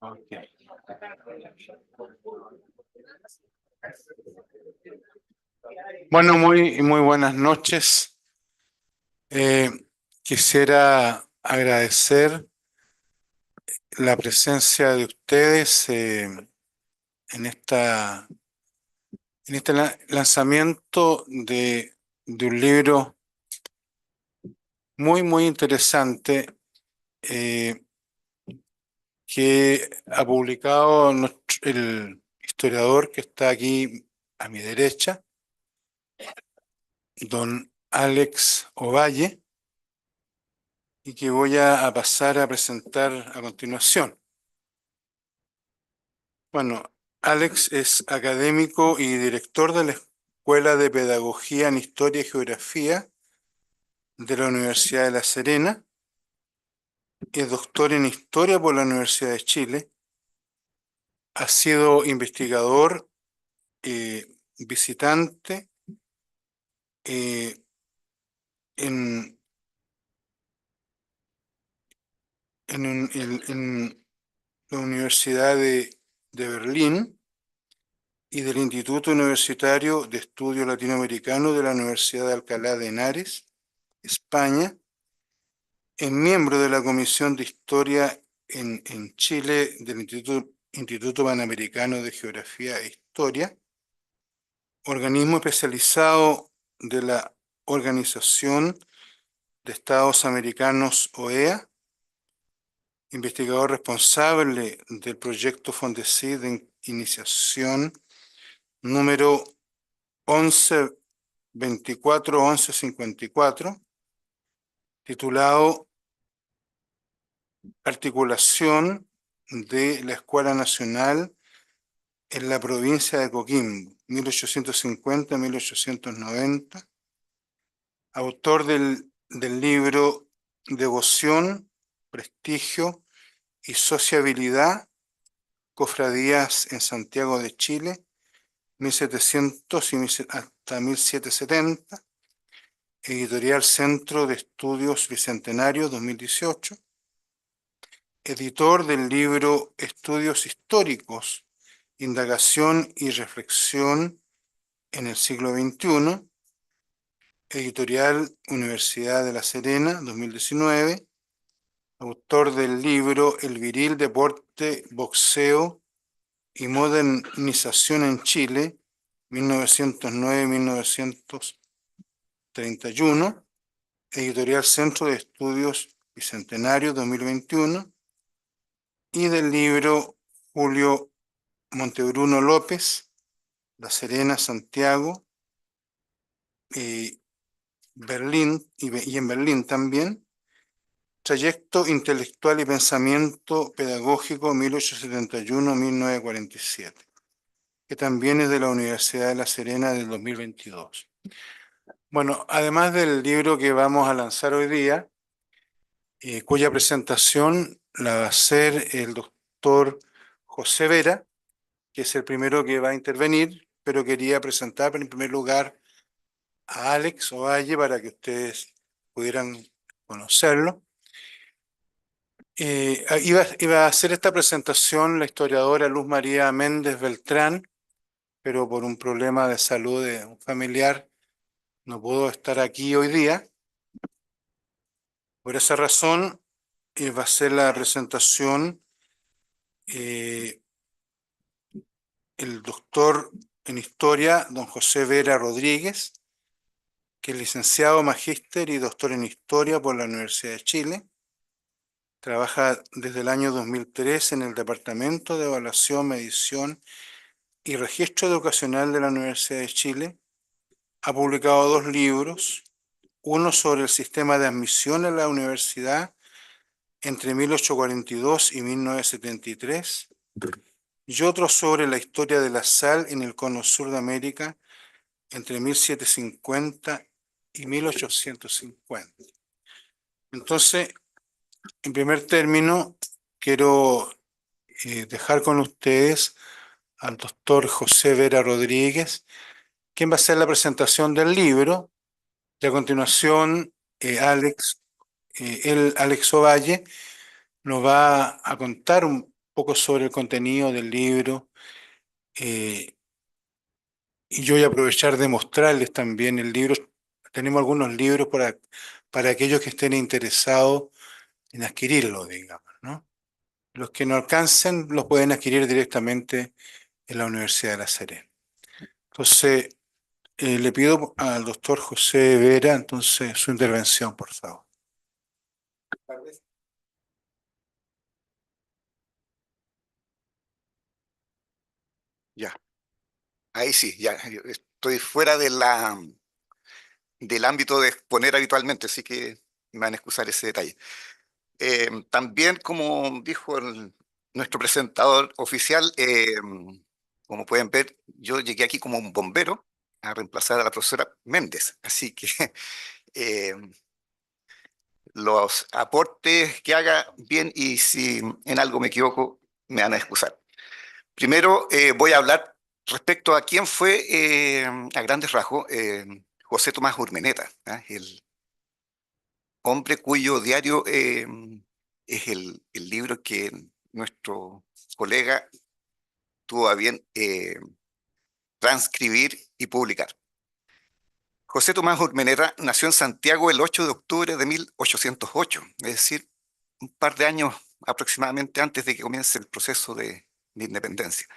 Ok. Bueno, muy buenas noches. Eh, Quisiera agradecer la presencia de ustedes en este lanzamiento de un libro muy interesante eh, que ha publicado el historiador que está aquí a mi derecha, don Alex Ovalle, y que voy a pasar a presentar a continuación. Bueno, Alex es académico y director de la Escuela de Pedagogía en Historia y Geografía de la Universidad de La Serena. Es doctor en Historia por la Universidad de Chile. Ha sido investigador, visitante eh, en, en la Universidad de Berlín y del Instituto Universitario de Estudios Latinoamericanos de la Universidad de Alcalá de Henares, España. Es miembro de la Comisión de Historia en Chile del Instituto Panamericano de Geografía e Historia, organismo especializado de la Organización de Estados Americanos OEA, investigador responsable del proyecto Fondesit de iniciación número 1124-1154, titulado Articulación de la Escuela Nacional en la provincia de Coquimbo, 1850-1890, autor del libro Devoción, Prestigio y Sociabilidad, Cofradías en Santiago de Chile, 1700 hasta 1770, editorial Centro de Estudios Bicentenario, 2018, editor del libro Estudios Históricos, Indagación y Reflexión en el siglo XXI, editorial Universidad de La Serena, 2019, autor del libro El viril deporte, boxeo y modernización en Chile, 1909-1931, editorial Centro de Estudios Bicentenario, 2021, y del libro Julio Montebruno López, La Serena, Santiago, Berlín y en Berlín también, Trayecto Intelectual y Pensamiento Pedagógico 1871-1947, que también es de la Universidad de La Serena del 2022. Bueno, además del libro que vamos a lanzar hoy día, cuya presentación la va a hacer el doctor José Vera, que es el primero que va a intervenir, pero quería presentar en primer lugar a Alex Ovalle para que ustedes pudieran conocerlo. Iba a hacer esta presentación la historiadora Luz María Méndez Beltrán, pero por un problema de salud de un familiar no pudo estar aquí hoy día. Por esa razón, va a ser la presentación eh, el doctor en historia, don José Vera Rodríguez, que es licenciado, magíster y doctor en historia por la Universidad de Chile. Trabaja desde el año 2003 en el Departamento de Evaluación, Medición y Registro Educacional de la Universidad de Chile. Ha publicado 2 libros, uno sobre el sistema de admisión a la universidad entre 1842 y 1973, y otro sobre la historia de la sal en el cono sur de América entre 1750 y 1850. Entonces, en primer término, quiero dejar con ustedes al doctor José Vera Rodríguez, quien va a hacer la presentación del libro, y a continuación Alex Ovalle nos va a contar poco sobre el contenido del libro. eh, y yo voy a aprovechar de mostrarles también el libro. Tenemos algunos libros para aquellos que estén interesados en adquirirlo, digamos, ¿no? Los que no alcancen los pueden adquirir directamente en la Universidad de La Serena. Entonces, le pido al doctor José Vera, entonces, su intervención, por favor. Ya, ahí sí, ya. Yo estoy fuera del ámbito de exponer habitualmente, así que me van a excusar ese detalle. También, como dijo nuestro presentador oficial, como pueden ver, yo llegué aquí como un bombero a reemplazar a la profesora Méndez, así que eh, los aportes que haga bien y si en algo me equivoco, me van a excusar. Primero voy a hablar respecto a quién fue, a grandes rasgos, José Tomás Urmeneta, ¿ah? El hombre cuyo diario es el libro que nuestro colega tuvo a bien transcribir y publicar. José Tomás Urmeneta nació en Santiago el 8 de octubre de 1808, es decir, un par de años aproximadamente antes de que comience el proceso de independencia.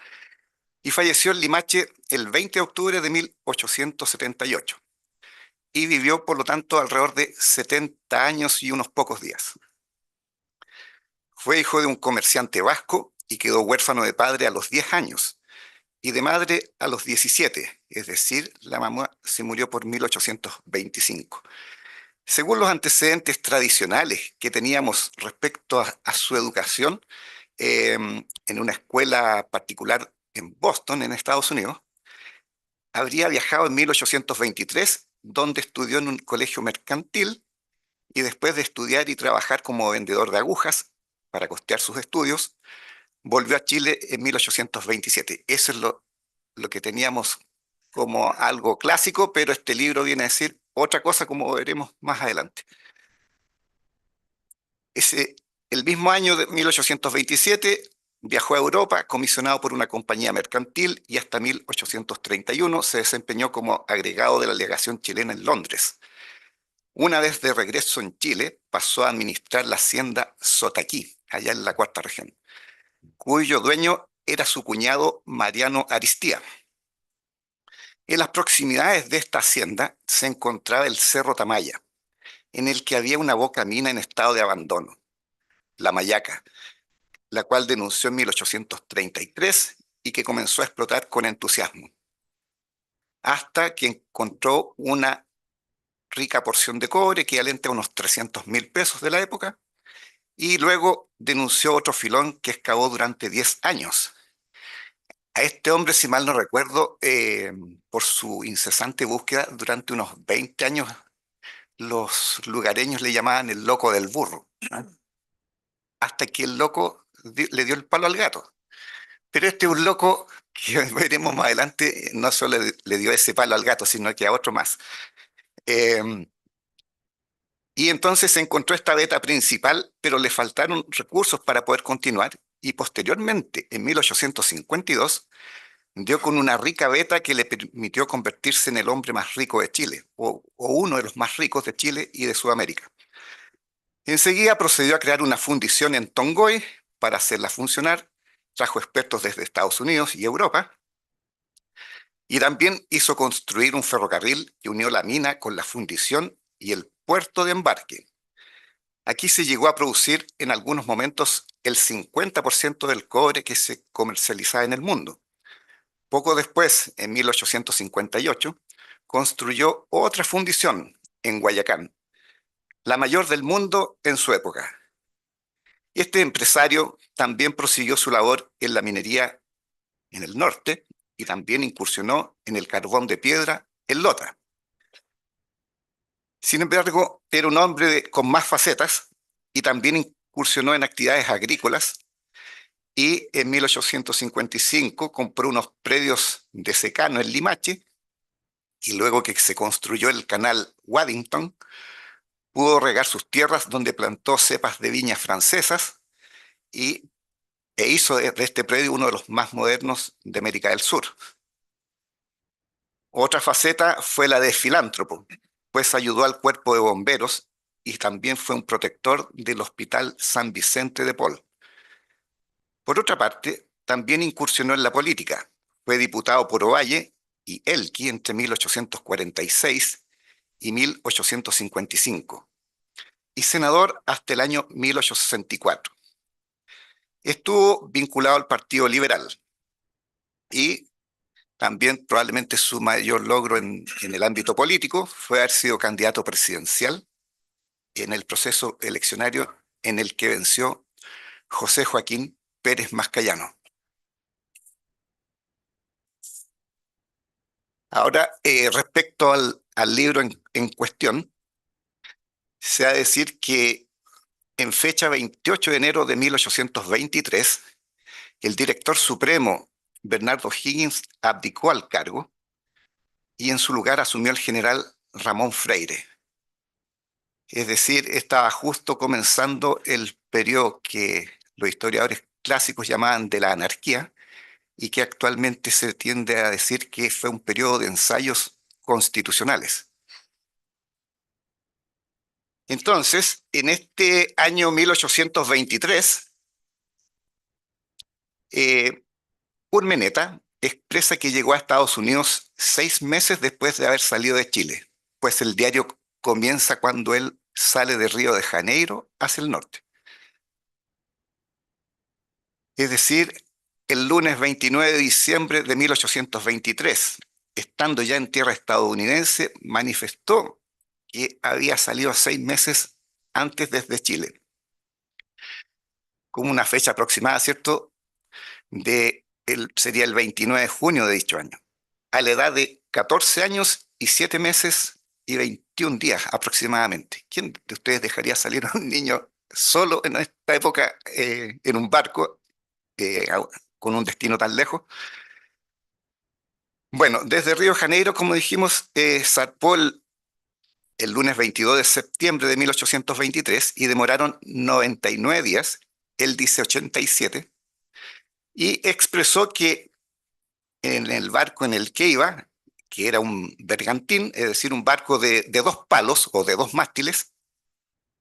Y falleció en Limache el 20 de octubre de 1878 y vivió, por lo tanto, alrededor de 70 años y unos pocos días. Fue hijo de un comerciante vasco y quedó huérfano de padre a los 10 años y de madre a los 17, es decir, la mamá se murió por 1825. Según los antecedentes tradicionales que teníamos respecto a su educación, en una escuela particular en Boston, en Estados Unidos, habría viajado en 1823, donde estudió en un colegio mercantil y después de estudiar y trabajar como vendedor de agujas para costear sus estudios, volvió a Chile en 1827. Eso es lo que teníamos como algo clásico, pero este libro viene a decir otra cosa como veremos más adelante. Ese, el mismo año de 1827 viajó a Europa comisionado por una compañía mercantil y hasta 1831 se desempeñó como agregado de la legación chilena en Londres. Una vez de regreso en Chile, pasó a administrar la hacienda Sotaquí, allá en la cuarta región, cuyo dueño era su cuñado Mariano Aristía. En las proximidades de esta hacienda se encontraba el Cerro Tamaya, en el que había una boca mina en estado de abandono, la Mayaca, la cual denunció en 1833 y que comenzó a explotar con entusiasmo, hasta que encontró una rica porción de cobre equivalente a unos 300.000 pesos de la época, y luego denunció otro filón que excavó durante 10 años. A este hombre, si mal no recuerdo, por su incesante búsqueda durante unos 20 años, los lugareños le llamaban el loco del burro, ¿ah? Hasta que el loco le dio el palo al gato. Pero este es un loco que veremos más adelante, no solo le dio ese palo al gato, sino que a otro más. Eh, y entonces se encontró esta beta principal, pero le faltaron recursos para poder continuar. Y posteriormente, en 1852, dio con una rica beta que le permitió convertirse en el hombre más rico de Chile, o uno de los más ricos de Chile y de Sudamérica. Enseguida procedió a crear una fundición en Tongoy para hacerla funcionar, trajo expertos desde Estados Unidos y Europa, y también hizo construir un ferrocarril que unió la mina con la fundición y el puerto de embarque. Aquí se llegó a producir en algunos momentos el 50% del cobre que se comercializaba en el mundo. Poco después, en 1858, construyó otra fundición en Guayacán, la mayor del mundo en su época. Este empresario también prosiguió su labor en la minería en el norte y también incursionó en el carbón de piedra en Lota. Sin embargo, era un hombre con más facetas y también incursionó en actividades agrícolas y en 1855 compró unos predios de secano en Limache y luego que se construyó el canal Waddington, pudo regar sus tierras donde plantó cepas de viñas francesas y e hizo de este predio uno de los más modernos de América del Sur. Otra faceta fue la de filántropo, pues ayudó al cuerpo de bomberos y también fue un protector del Hospital San Vicente de Paul. Por otra parte, también incursionó en la política. Fue diputado por Ovalle y Elqui entre 1846 y 1855 y senador hasta el año 1864. Estuvo vinculado al Partido Liberal y también probablemente su mayor logro en el ámbito político fue haber sido candidato presidencial en el proceso eleccionario en el que venció José Joaquín Pérez Mascayano. Ahora, respecto al libro en cuestión, se ha de decir que en fecha 28 de enero de 1823, el director supremo Bernardo Higgins abdicó al cargo y en su lugar asumió el general Ramón Freire. Es decir, estaba justo comenzando el periodo que los historiadores clásicos llamaban de la anarquía y que actualmente se tiende a decir que fue un periodo de ensayos constitucionales. Entonces, en este año 1823, eh, Urmeneta expresa que llegó a Estados Unidos 6 meses después de haber salido de Chile, pues el diario comienza cuando él sale de Río de Janeiro hacia el norte. Es decir, el lunes 29 de diciembre de 1823, estando ya en tierra estadounidense, manifestó que había salido 6 meses antes desde Chile, con una fecha aproximada, ¿cierto?, sería el 29 de junio de dicho año, a la edad de 14 años y 7 meses y 21 días aproximadamente. ¿Quién de ustedes dejaría salir a un niño solo en esta época en un barco eh, con un destino tan lejos? Bueno, desde Río de Janeiro, como dijimos, zarpó el lunes 22 de septiembre de 1823 y demoraron 99 días. Él dice 87 y expresó que en el barco en el que iba, que era un bergantín, es decir, un barco de dos palos o de dos mástiles,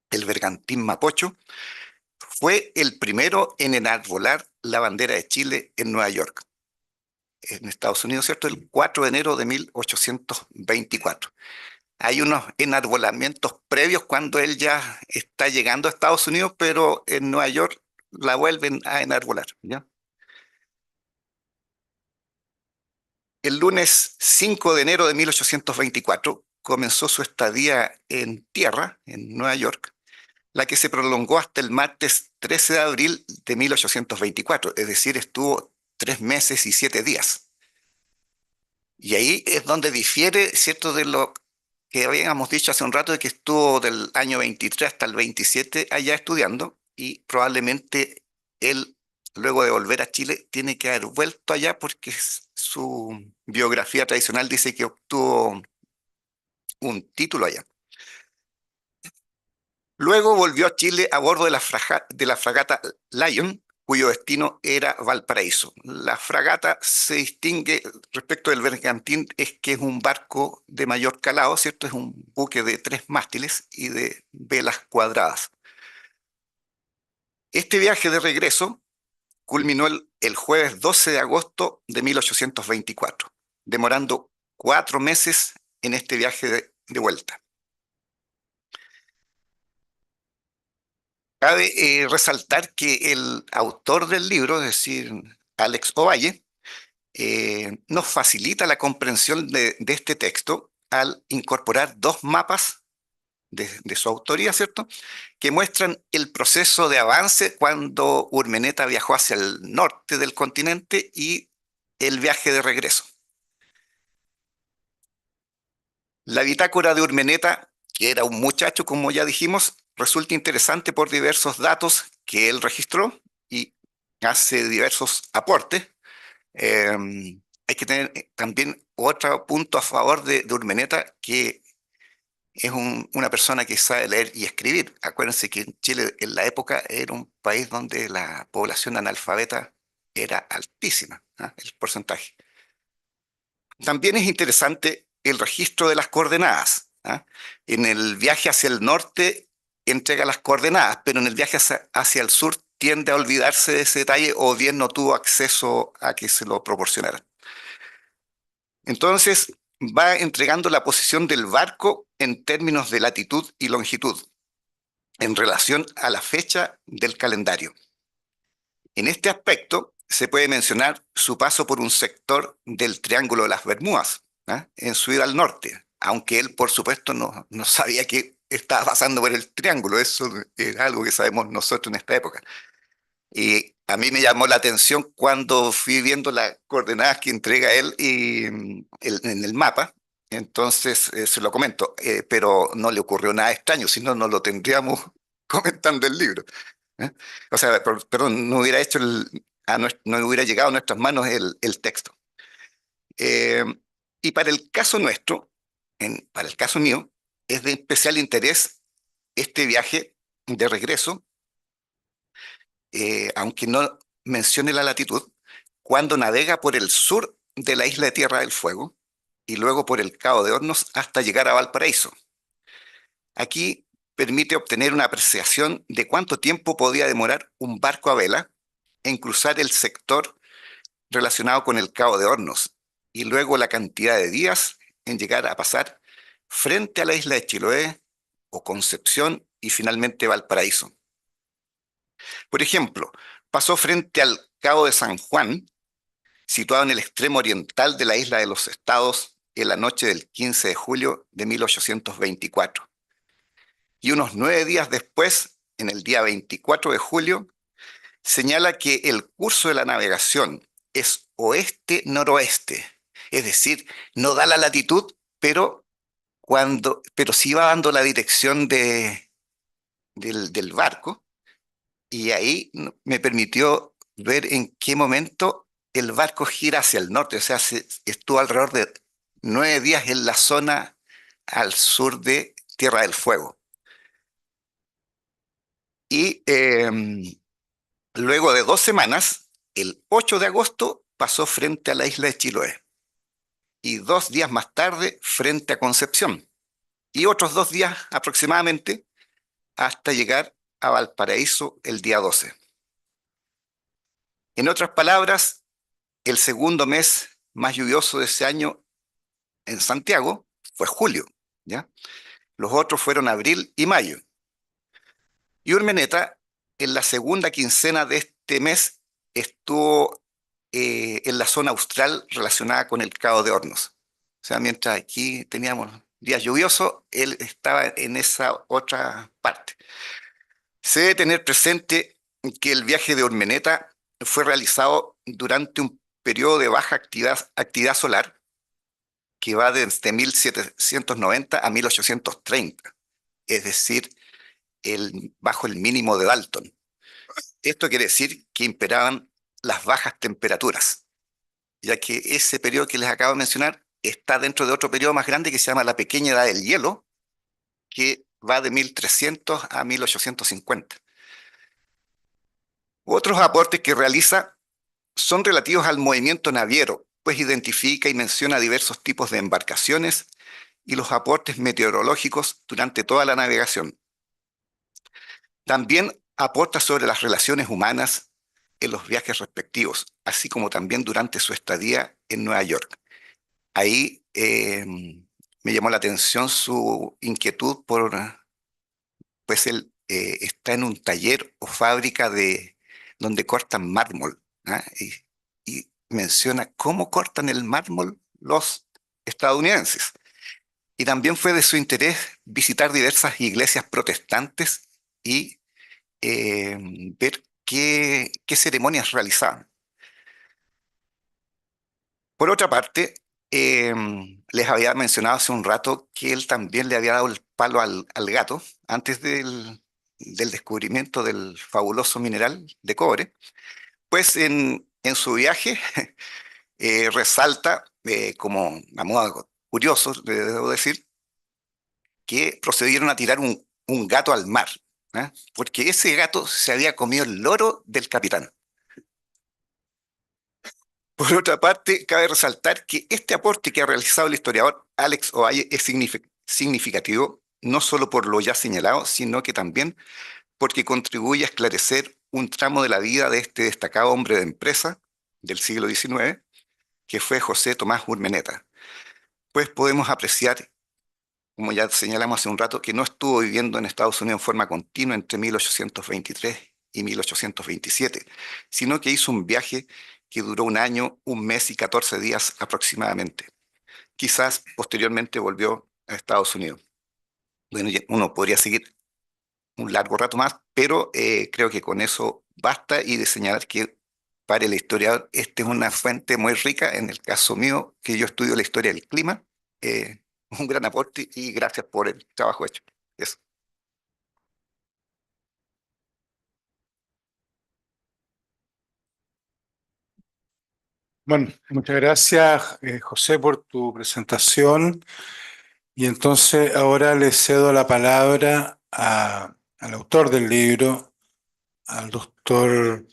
el bergantín Mapocho, fue el primero en enarbolar la bandera de Chile en Nueva York, en Estados Unidos, ¿cierto? El 4 de enero de 1824. Hay unos enarbolamientos previos cuando él ya está llegando a Estados Unidos, pero en Nueva York la vuelven a enarbolar, ¿ya? El lunes 5 de enero de 1824 comenzó su estadía en tierra, en Nueva York, la que se prolongó hasta el martes 13 de abril de 1824, es decir, estuvo 3 meses y 7 días. Y ahí es donde difiere, ¿cierto?, de lo que habíamos dicho hace un rato, de que estuvo del año 23 hasta el 27 allá estudiando, y probablemente él, luego de volver a Chile, tiene que haber vuelto allá porque su biografía tradicional dice que obtuvo un título allá. Luego volvió a Chile a bordo de la fragata Lion, cuyo destino era Valparaíso. La fragata se distingue respecto del bergantín, es que es un barco de mayor calado, ¿cierto? Es un buque de 3 mástiles y de velas cuadradas. Este viaje de regreso culminó el jueves 12 de agosto de 1824, demorando 4 meses en este viaje de vuelta. Cabe resaltar que el autor del libro, es decir, Alex Ovalle, nos facilita la comprensión de este texto al incorporar dos mapas de su autoría, ¿cierto?, que muestran el proceso de avance cuando Urmeneta viajó hacia el norte del continente y el viaje de regreso. La bitácora de Urmeneta, que era un muchacho, como ya dijimos, resulta interesante por diversos datos que él registró y hace diversos aportes. Eh, Hay que tener también otro punto a favor de Urmeneta, que es una persona que sabe leer y escribir. Acuérdense que en Chile en la época era un país donde la población analfabeta era altísima, ¿ah? El porcentaje. También es interesante el registro de las coordenadas, ¿ah? En el viaje hacia el norte entrega las coordenadas, pero en el viaje hacia el sur tiende a olvidarse de ese detalle o bien no tuvo acceso a que se lo proporcionara. Entonces va entregando la posición del barco en términos de latitud y longitud en relación a la fecha del calendario. En este aspecto se puede mencionar su paso por un sector del Triángulo de las Bermudas, ¿ah? En su ida al norte, aunque él, por supuesto, no sabía que estaba pasando por el triángulo. Eso es algo que sabemos nosotros en esta época. Y a mí me llamó la atención cuando fui viendo las coordenadas que entrega él en el mapa. Entonces, se lo comento, pero no le ocurrió nada extraño, si no, no lo tendríamos comentando el libro. ¿Eh? O sea, perdón, no hubiera hecho no hubiera llegado a nuestras manos el texto. Eh, y para el caso nuestro, para el caso mío, es de especial interés este viaje de regreso, aunque no mencione la latitud, cuando navega por el sur de la isla de Tierra del Fuego y luego por el Cabo de Hornos hasta llegar a Valparaíso. Aquí permite obtener una apreciación de cuánto tiempo podía demorar un barco a vela en cruzar el sector relacionado con el Cabo de Hornos y luego la cantidad de días en llegar a pasar frente a la isla de Chiloé o Concepción y finalmente Valparaíso. Por ejemplo, pasó frente al Cabo de San Juan, situado en el extremo oriental de la isla de los Estados en la noche del 15 de julio de 1824. Y unos 9 días después, en el día 24 de julio, señala que el curso de la navegación es oeste-noroeste, es decir, no da la latitud, pero sí va dando la dirección del barco, y ahí me permitió ver en qué momento el barco gira hacia el norte, o sea, estuvo alrededor de 9 días en la zona al sur de Tierra del Fuego. Y luego de 2 semanas, el 8 de agosto, pasó frente a la isla de Chiloé y 2 días más tarde frente a Concepción y otros 2 días aproximadamente hasta llegar a Valparaíso el día 12. En otras palabras, el segundo mes más lluvioso de ese año en Santiago fue julio, ¿ya? Los otros fueron abril y mayo. Y Urmeneta, en la segunda quincena de este mes, estuvo en la zona austral relacionada con el Cabo de Hornos. O sea, mientras aquí teníamos días lluviosos, él estaba en esa otra parte. Se debe tener presente que el viaje de Urmeneta fue realizado durante un periodo de baja actividad solar que va desde 1790 a 1830, es decir, bajo el mínimo de Dalton. Esto quiere decir que imperaban las bajas temperaturas, ya que ese periodo que les acabo de mencionar está dentro de otro periodo más grande que se llama la Pequeña Edad del Hielo, que va de 1300 a 1850. Otros aportes que realiza son relativos al movimiento naviero, pues identifica y menciona diversos tipos de embarcaciones y los aportes meteorológicos durante toda la navegación. También aporta sobre las relaciones humanas en los viajes respectivos, así como también durante su estadía en Nueva York. Ahí me llamó la atención su inquietud pues él está en un taller o fábrica donde cortan mármol, ¿ah? Y menciona cómo cortan el mármol los estadounidenses. Y también fue de su interés visitar diversas iglesias protestantes y eh, ver qué ceremonias realizaban. Por otra parte, eh, les había mencionado hace un rato que él también le había dado el palo al gato antes del descubrimiento del fabuloso mineral de cobre. Pues en su viaje resalta, como a modo curioso, le debo decir, que procedieron a tirar un gato al mar, ¿eh? Porque ese gato se había comido el loro del capitán. Por otra parte, cabe resaltar que este aporte que ha realizado el historiador Alex Ovalle es significativo, no solo por lo ya señalado, sino que también porque contribuye a esclarecer un tramo de la vida de este destacado hombre de empresa del siglo XIX, que fue José Tomás Urmeneta. Pues podemos apreciar, como ya señalamos hace un rato, que no estuvo viviendo en Estados Unidos en forma continua entre 1823 y 1827, sino que hizo un viaje que duró un año, un mes y 14 días aproximadamente. Quizás posteriormente volvió a Estados Unidos. Bueno, uno podría seguir un largo rato más, pero creo que con eso basta y de señalar que para el historiador esta es una fuente muy rica. En el caso mío, que yo estudio la historia del clima, un gran aporte y gracias por el trabajo hecho. Eso. Bueno, muchas gracias, José, por tu presentación. Y entonces ahora le cedo la palabra al autor del libro, al doctor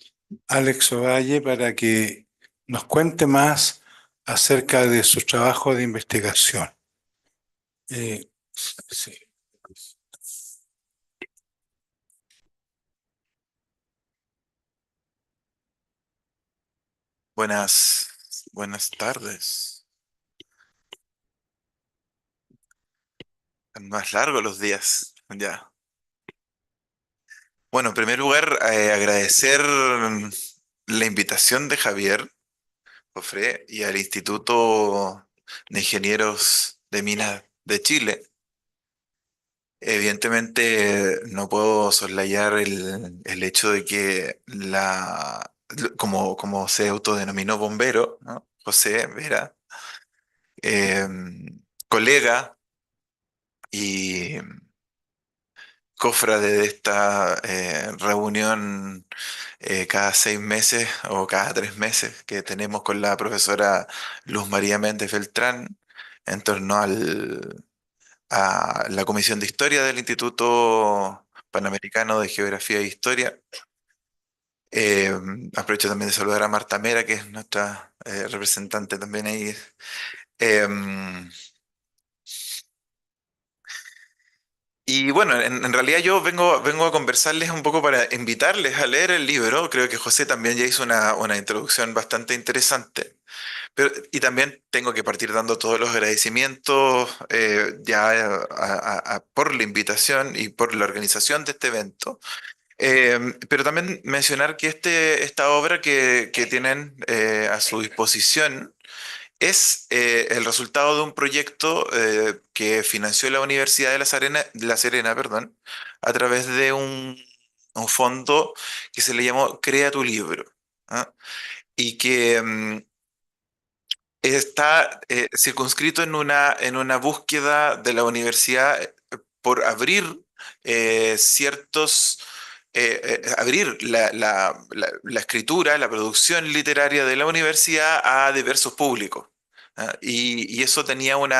Alex Ovalle, para que nos cuente más acerca de su trabajo de investigación. Sí. Buenas tardes. Más largos los días. Ya. Bueno, en primer lugar, agradecer la invitación de Javier Jofré y al Instituto de Ingenieros de Minas de Chile. Evidentemente, no puedo soslayar el hecho de que como se autodenominó bombero, ¿no? José Vera, eh, colega y cofrade de esta reunión cada 6 meses o cada 3 meses que tenemos con la profesora Luz María Méndez Beltrán en torno a la Comisión de Historia del Instituto Panamericano de Geografía e Historia. Eh, Aprovecho también de saludar a Marta Mera, que es nuestra representante también ahí. Em, Y bueno, en realidad yo vengo a conversarles un poco para invitarles a leer el libro. Creo que José también ya hizo una introducción bastante interesante. Y también tengo que partir dando todos los agradecimientos ya por la invitación y por la organización de este evento. Pero también mencionar que esta obra que tienen a su disposición es el resultado de un proyecto que financió la Universidad de La Serena, perdón, a través de un fondo que se le llamó Crea tu libro, ¿ah? Y que está circunscrito en una búsqueda de la universidad por abrir abrir la escritura, la producción literaria de la universidad a diversos públicos. ¿Ah? Y eso tenía un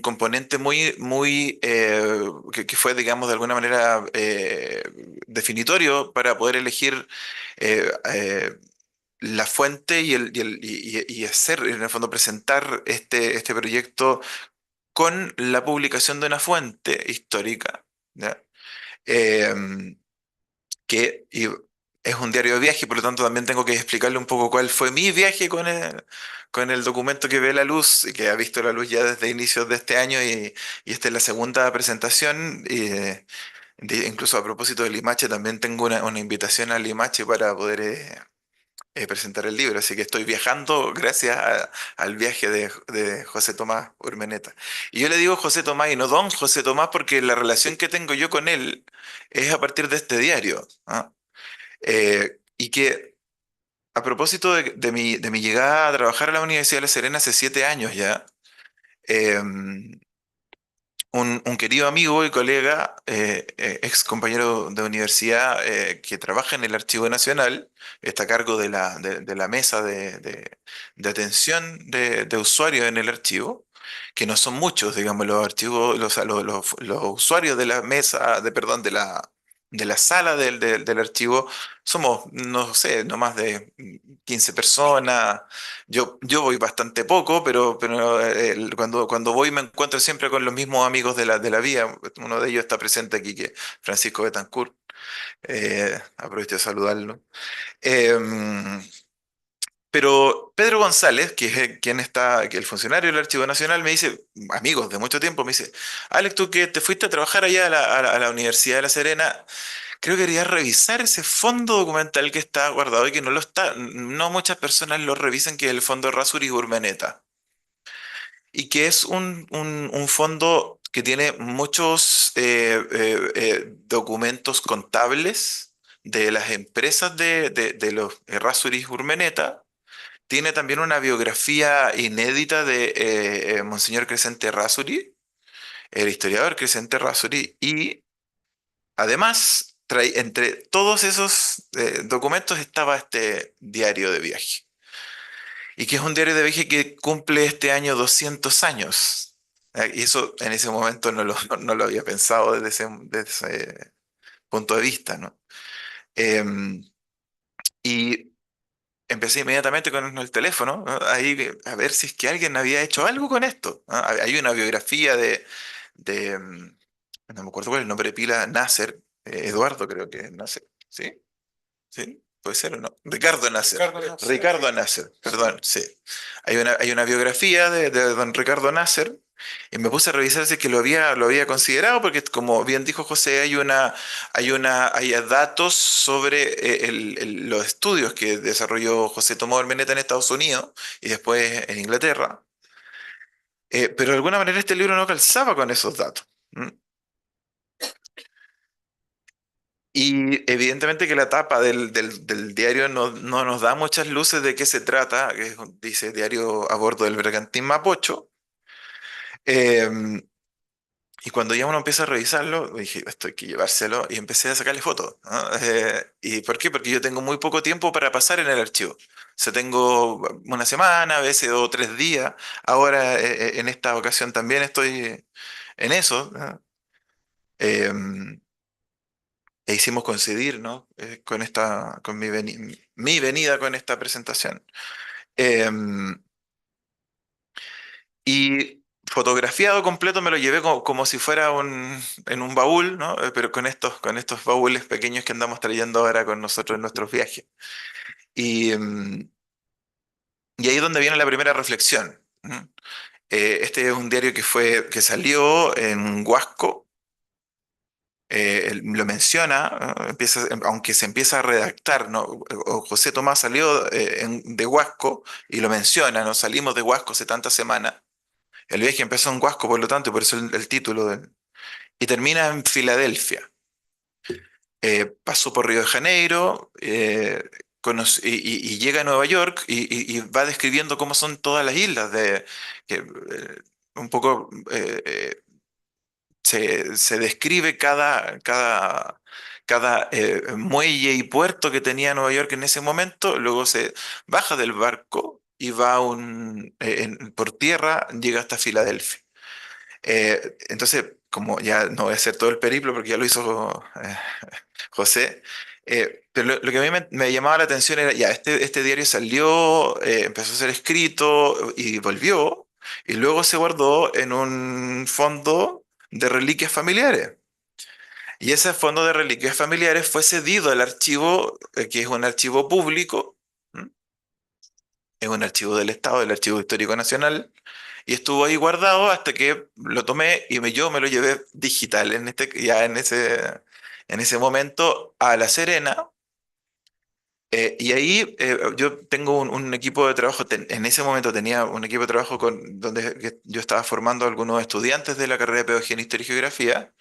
componente que fue, digamos, de alguna manera definitorio para poder elegir la fuente y hacer, en el fondo, presentar este proyecto con la publicación de una fuente histórica, ¿ya? Em, que es un diario de viaje, por lo tanto también tengo que explicarle un poco cuál fue mi viaje con el documento que ve la luz, y que ha visto la luz ya desde inicios de este año, y esta es la segunda presentación. Incluso a propósito del Limache, también tengo una invitación al Limache para poder presentar el libro, así que estoy viajando gracias al viaje de José Tomás Urmeneta. Y yo le digo José Tomás y no don José Tomás porque la relación que tengo yo con él es a partir de este diario, ¿ah? Y que a propósito de mi llegada a trabajar a la Universidad de La Serena hace 7 años ya, em, un querido amigo y colega, ex compañero de universidad, que trabaja en el Archivo Nacional, está a cargo de la mesa de atención de usuarios en el archivo. que no son muchos, digamos, los archivos, los usuarios de la mesa, perdón, de la sala del archivo, somos, no sé, no más de 15 personas. Yo voy bastante poco, pero cuando voy me encuentro siempre con los mismos amigos de la vía. Uno de ellos está presente aquí, que es Francisco Betancourt. Aprovecho de saludarlo. Em, pero Pedro González, que es quien está, que el funcionario del Archivo Nacional, me dice, amigos de mucho tiempo, me dice, Alex, tú que te fuiste a trabajar allá a la Universidad de La Serena, creo que querías revisar ese fondo documental que está guardado y que no lo está, no muchas personas lo revisan, que es el fondo Errázuriz Urmeneta, y que es un fondo que tiene muchos documentos contables de las empresas de los Errázuriz Urmeneta. Tiene también una biografía inédita de Monseñor Crescente Errázuriz, el historiador Crescente Errázuriz, y además, entre todos esos documentos estaba este diario de viaje, y que es un diario de viaje que cumple este año 200 años. Y eso en ese momento no lo había pensado desde ese punto de vista, ¿no? Em, y empecé inmediatamente con el teléfono, ¿no? Ahí a ver si es que alguien había hecho algo con esto, ¿no? Hay una biografía de no me acuerdo cuál es el nombre de pila, Nasser, Eduardo creo que es Nasser, ¿sí? ¿Sí? ¿Puede ser o no? Ricardo Nasser. Ricardo Nasser. Ricardo Nasser, perdón, sí. Hay una biografía de don Ricardo Nasser y me puse a revisar si es que lo había considerado, porque como bien dijo José, hay datos sobre los estudios que desarrolló José Tomás Ormeneta en Estados Unidos y después en Inglaterra. Pero de alguna manera este libro no calzaba con esos datos. ¿M? Y evidentemente que la tapa del diario no nos da muchas luces de qué se trata, dice diario a bordo del Bergantín Mapocho. Eh, y cuando ya uno empieza a revisarlo, dije, esto hay que llevárselo, y empecé a sacarle fotos, ¿no? ¿Y por qué? Porque yo tengo muy poco tiempo para pasar en el archivo. O sea, tengo una semana, a veces, o 3 días. Ahora, en esta ocasión también estoy en eso, ¿no? Em, E hicimos coincidir, ¿no? Con mi venida con esta presentación. Em, y fotografiado completo me lo llevé como si fuera en un baúl, ¿no? Pero con estos baúles pequeños que andamos trayendo ahora con nosotros en nuestros viajes. Y y ahí es donde viene la primera reflexión. ¿No? Este es un diario que salió en Huasco. Él lo menciona, ¿no? Aunque se empieza a redactar, ¿no? José Tomás salió de Huasco y lo menciona, ¿no? Salimos de Huasco hace tantas semanas. El viaje empezó en Huasco, por lo tanto, y por eso el título. Y termina en Filadelfia. Pasó por Río de Janeiro, y llega a Nueva York y va describiendo cómo son todas las islas un poco se describe cada muelle y puerto que tenía Nueva York en ese momento, luego se baja del barco y va por tierra, llega hasta Filadelfia. Entonces, como ya no voy a hacer todo el periplo porque ya lo hizo José, pero lo que a mí me llamaba la atención era, ya, este diario salió, empezó a ser escrito y volvió, y luego se guardó en un fondo de reliquias familiares. Y ese fondo de reliquias familiares fue cedido al archivo, que es un archivo público, ¿m? Es un archivo del Estado, del Archivo Histórico Nacional, y estuvo ahí guardado hasta que lo tomé y yo me lo llevé digital ya en ese momento a La Serena. Y ahí yo tengo un equipo de trabajo, en ese momento tenía un equipo de trabajo donde yo estaba formando a algunos estudiantes de la carrera de Pedagogía en Historia y Geografía,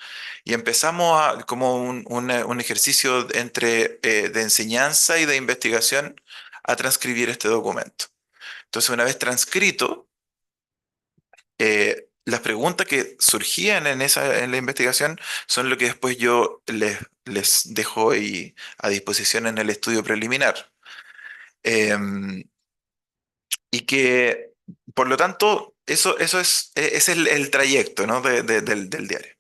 y empezamos como un ejercicio de enseñanza y de investigación a transcribir este documento. Entonces, una vez transcrito, las preguntas que surgían en la investigación son lo que después yo les dejo ahí a disposición en el estudio preliminar. Em, y que, por lo tanto, eso es, ese es el trayecto, ¿no? Del diario.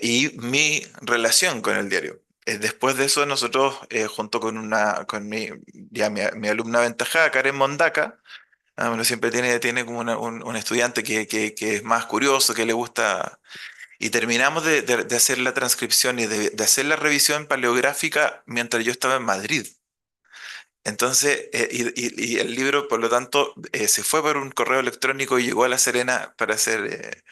Y mi relación con el diario. Después de eso, nosotros, junto con mi alumna aventajada, Karen Mondaca, uno siempre tiene como un estudiante que es más curioso, que le gusta, y terminamos de hacer la transcripción y de hacer la revisión paleográfica mientras yo estaba en Madrid. Entonces, y el libro, por lo tanto, se fue por un correo electrónico y llegó a La Serena para hacer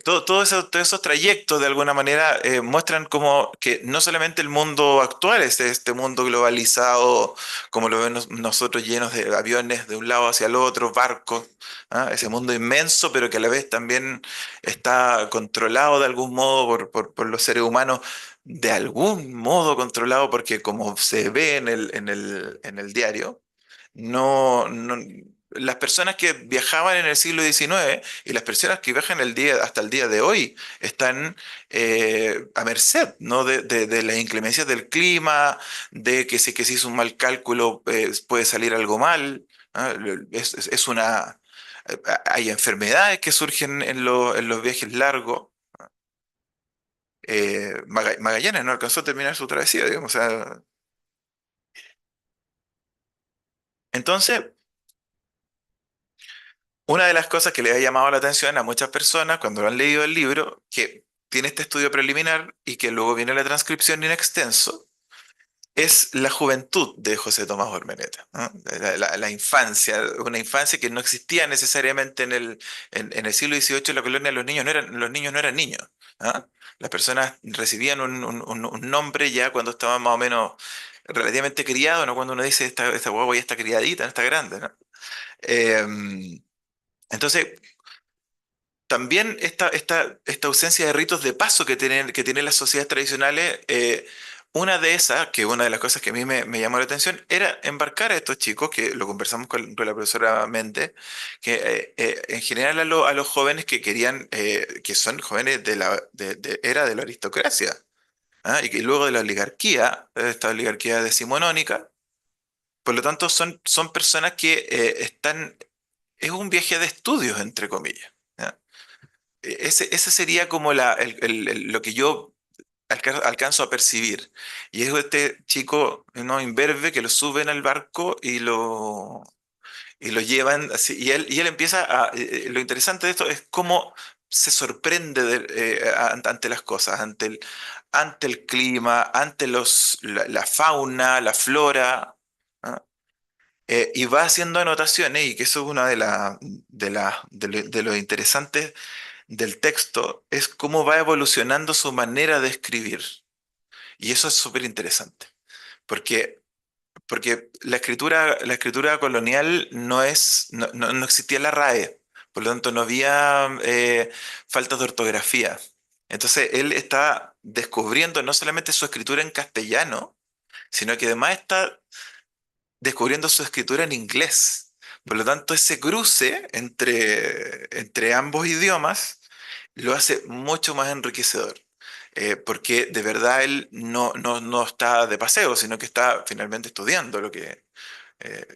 todos esos trayectos de alguna manera muestran como que no solamente el mundo actual es este mundo globalizado, como lo vemos nosotros, llenos de aviones de un lado hacia el otro, barcos, ¿ah? Ese mundo inmenso, pero que a la vez también está controlado de algún modo por los seres humanos, de algún modo controlado, porque como se ve en el diario, no, las personas que viajaban en el siglo XIX y las personas que viajan hasta el día de hoy están a merced, ¿no? de las inclemencias del clima, de que se hizo un mal cálculo puede salir algo mal. ¿Ah? Hay enfermedades que surgen en los viajes largos. Magallanes no alcanzó a terminar su travesía, digamos. O sea, entonces, una de las cosas que le ha llamado la atención a muchas personas cuando lo han leído el libro, que tiene este estudio preliminar y que luego viene la transcripción in extenso, es la juventud de José Tomás Ormeneta, ¿no? La infancia, una infancia que no existía necesariamente en el siglo XVIII. En la colonia los niños no eran niños. ¿Ah? Las personas recibían un nombre ya cuando estaban más o menos relativamente criados, ¿no? Cuando uno dice, esta guagua ya está criadita, no está grande, ¿no? Entonces, también esta ausencia de ritos de paso que tienen las sociedades tradicionales, una de esas, que una de las cosas que a mí me llamó la atención, era embarcar a estos chicos, que lo conversamos con la profesora Méndez, que en general a los jóvenes que querían, que son jóvenes era de la aristocracia, ¿ah? Y que luego de la oligarquía, esta oligarquía decimonónica, por lo tanto son personas que es un viaje de estudios, entre comillas. ¿Ya? Ese sería como lo que yo alcanzo a percibir. Y es este chico, ¿no? Imberbe, que lo suben al barco y lo llevan así. Y él empieza lo interesante de esto es cómo se sorprende ante las cosas, ante el clima, ante la fauna, la flora. ¿Ah? Y va haciendo anotaciones, y que eso es una de lo interesantes del texto, es cómo va evolucionando su manera de escribir. Y eso es súper interesante, porque, porque la escritura colonial no existía la RAE, por lo tanto no había faltas de ortografía. Entonces él está descubriendo no solamente su escritura en castellano, sino que además está descubriendo su escritura en inglés. Por lo tanto, ese cruce entre ambos idiomas lo hace mucho más enriquecedor. Porque de verdad él no está de paseo, sino que está finalmente estudiando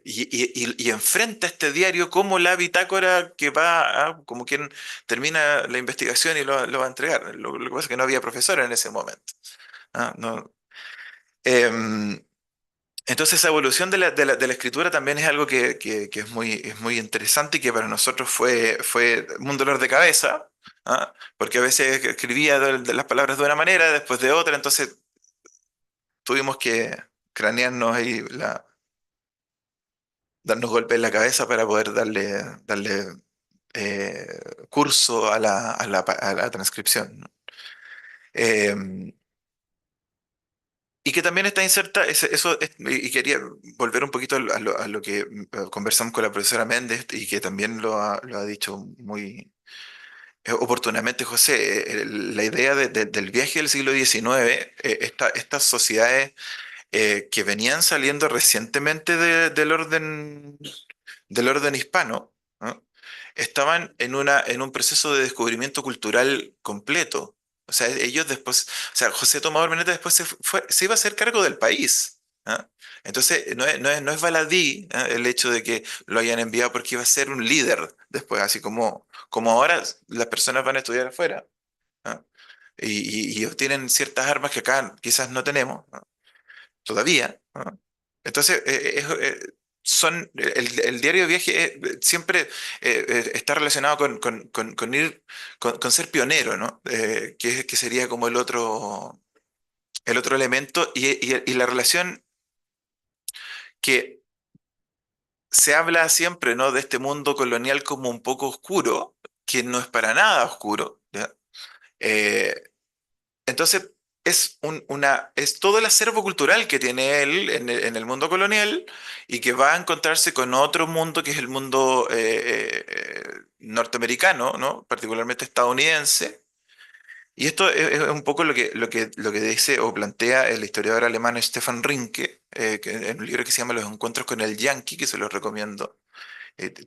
y enfrenta este diario como la bitácora que va como quien termina la investigación y lo va a entregar. Lo que pasa es que no había profesor en ese momento. ¿Ah? No. Em, entonces, esa evolución de la escritura también es algo que es muy interesante, y que para nosotros fue un dolor de cabeza, ¿ah? Porque a veces escribía de las palabras de una manera, después de otra, entonces tuvimos que cranearnos ahí, darnos golpes en la cabeza para poder darle curso a la transcripción, ¿no? Em, Y que también está inserta, y quería volver un poquito a lo que conversamos con la profesora Méndez, y que también lo ha dicho muy oportunamente José. La idea del viaje del siglo XIX, estas sociedades que venían saliendo recientemente del orden hispano, ¿no? Estaban en un proceso de descubrimiento cultural completo. O sea, ellos después, o sea, José Tomás Urmeneta después se iba a hacer cargo del país. ¿ah? Entonces, no es baladí, ¿ah? El hecho de que lo hayan enviado porque iba a ser un líder después, así como ahora las personas van a estudiar afuera, ¿ah? Y obtienen ciertas armas que acá quizás no tenemos, ¿ah? Todavía, ¿ah? Entonces, el diario de viaje siempre está relacionado con ser pionero, ¿no? Que sería como el otro elemento y la relación que se habla siempre, ¿no? De este mundo colonial como un poco oscuro, que no es para nada oscuro, ¿ya? Eh, entonces, es todo el acervo cultural que tiene él en el mundo colonial y que va a encontrarse con otro mundo que es el mundo norteamericano, ¿no? Particularmente estadounidense. Y esto es un poco lo que dice o plantea el historiador alemán Stefan Rinke, en un libro que se llama Los encuentros con el Yankee, que se los recomiendo.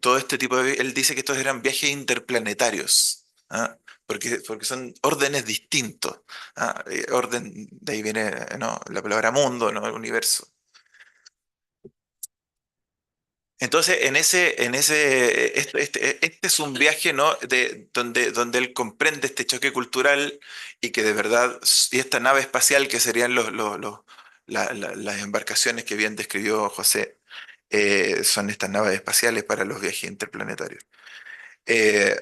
Todo este tipo él dice que estos eran viajes interplanetarios, ¿ah? Porque son órdenes distintos, ¿ah? Orden, de ahí viene, ¿no? La palabra mundo, ¿no? El universo. Entonces, este es un viaje, ¿no? Donde él comprende este choque cultural y que de verdad, y esta nave espacial que serían las embarcaciones que bien describió José, son estas naves espaciales para los viajes interplanetarios. Eh,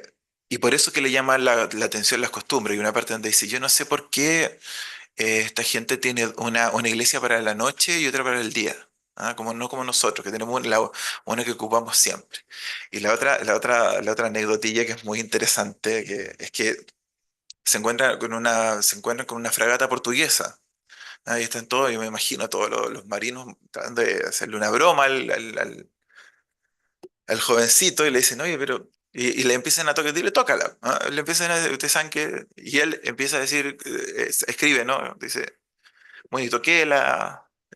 y por eso que le llama la atención las costumbres. Y una parte donde dice, yo no sé por qué esta gente tiene una iglesia para la noche y otra para el día. ¿Ah? Como, no como nosotros, que tenemos una que ocupamos siempre. Y la otra anécdotilla que es muy interesante, que es que se encuentran con una fragata portuguesa. Ahí están todos, yo me imagino a todos los marinos tratando de hacerle una broma al jovencito y le dicen, oye, pero... Y le empiezan a tocar, dile, tócala. ¿Ah? Le empiezan a ustedes saben que... Y él empieza a decir, escribe, ¿no? Dice, bueno, y toqué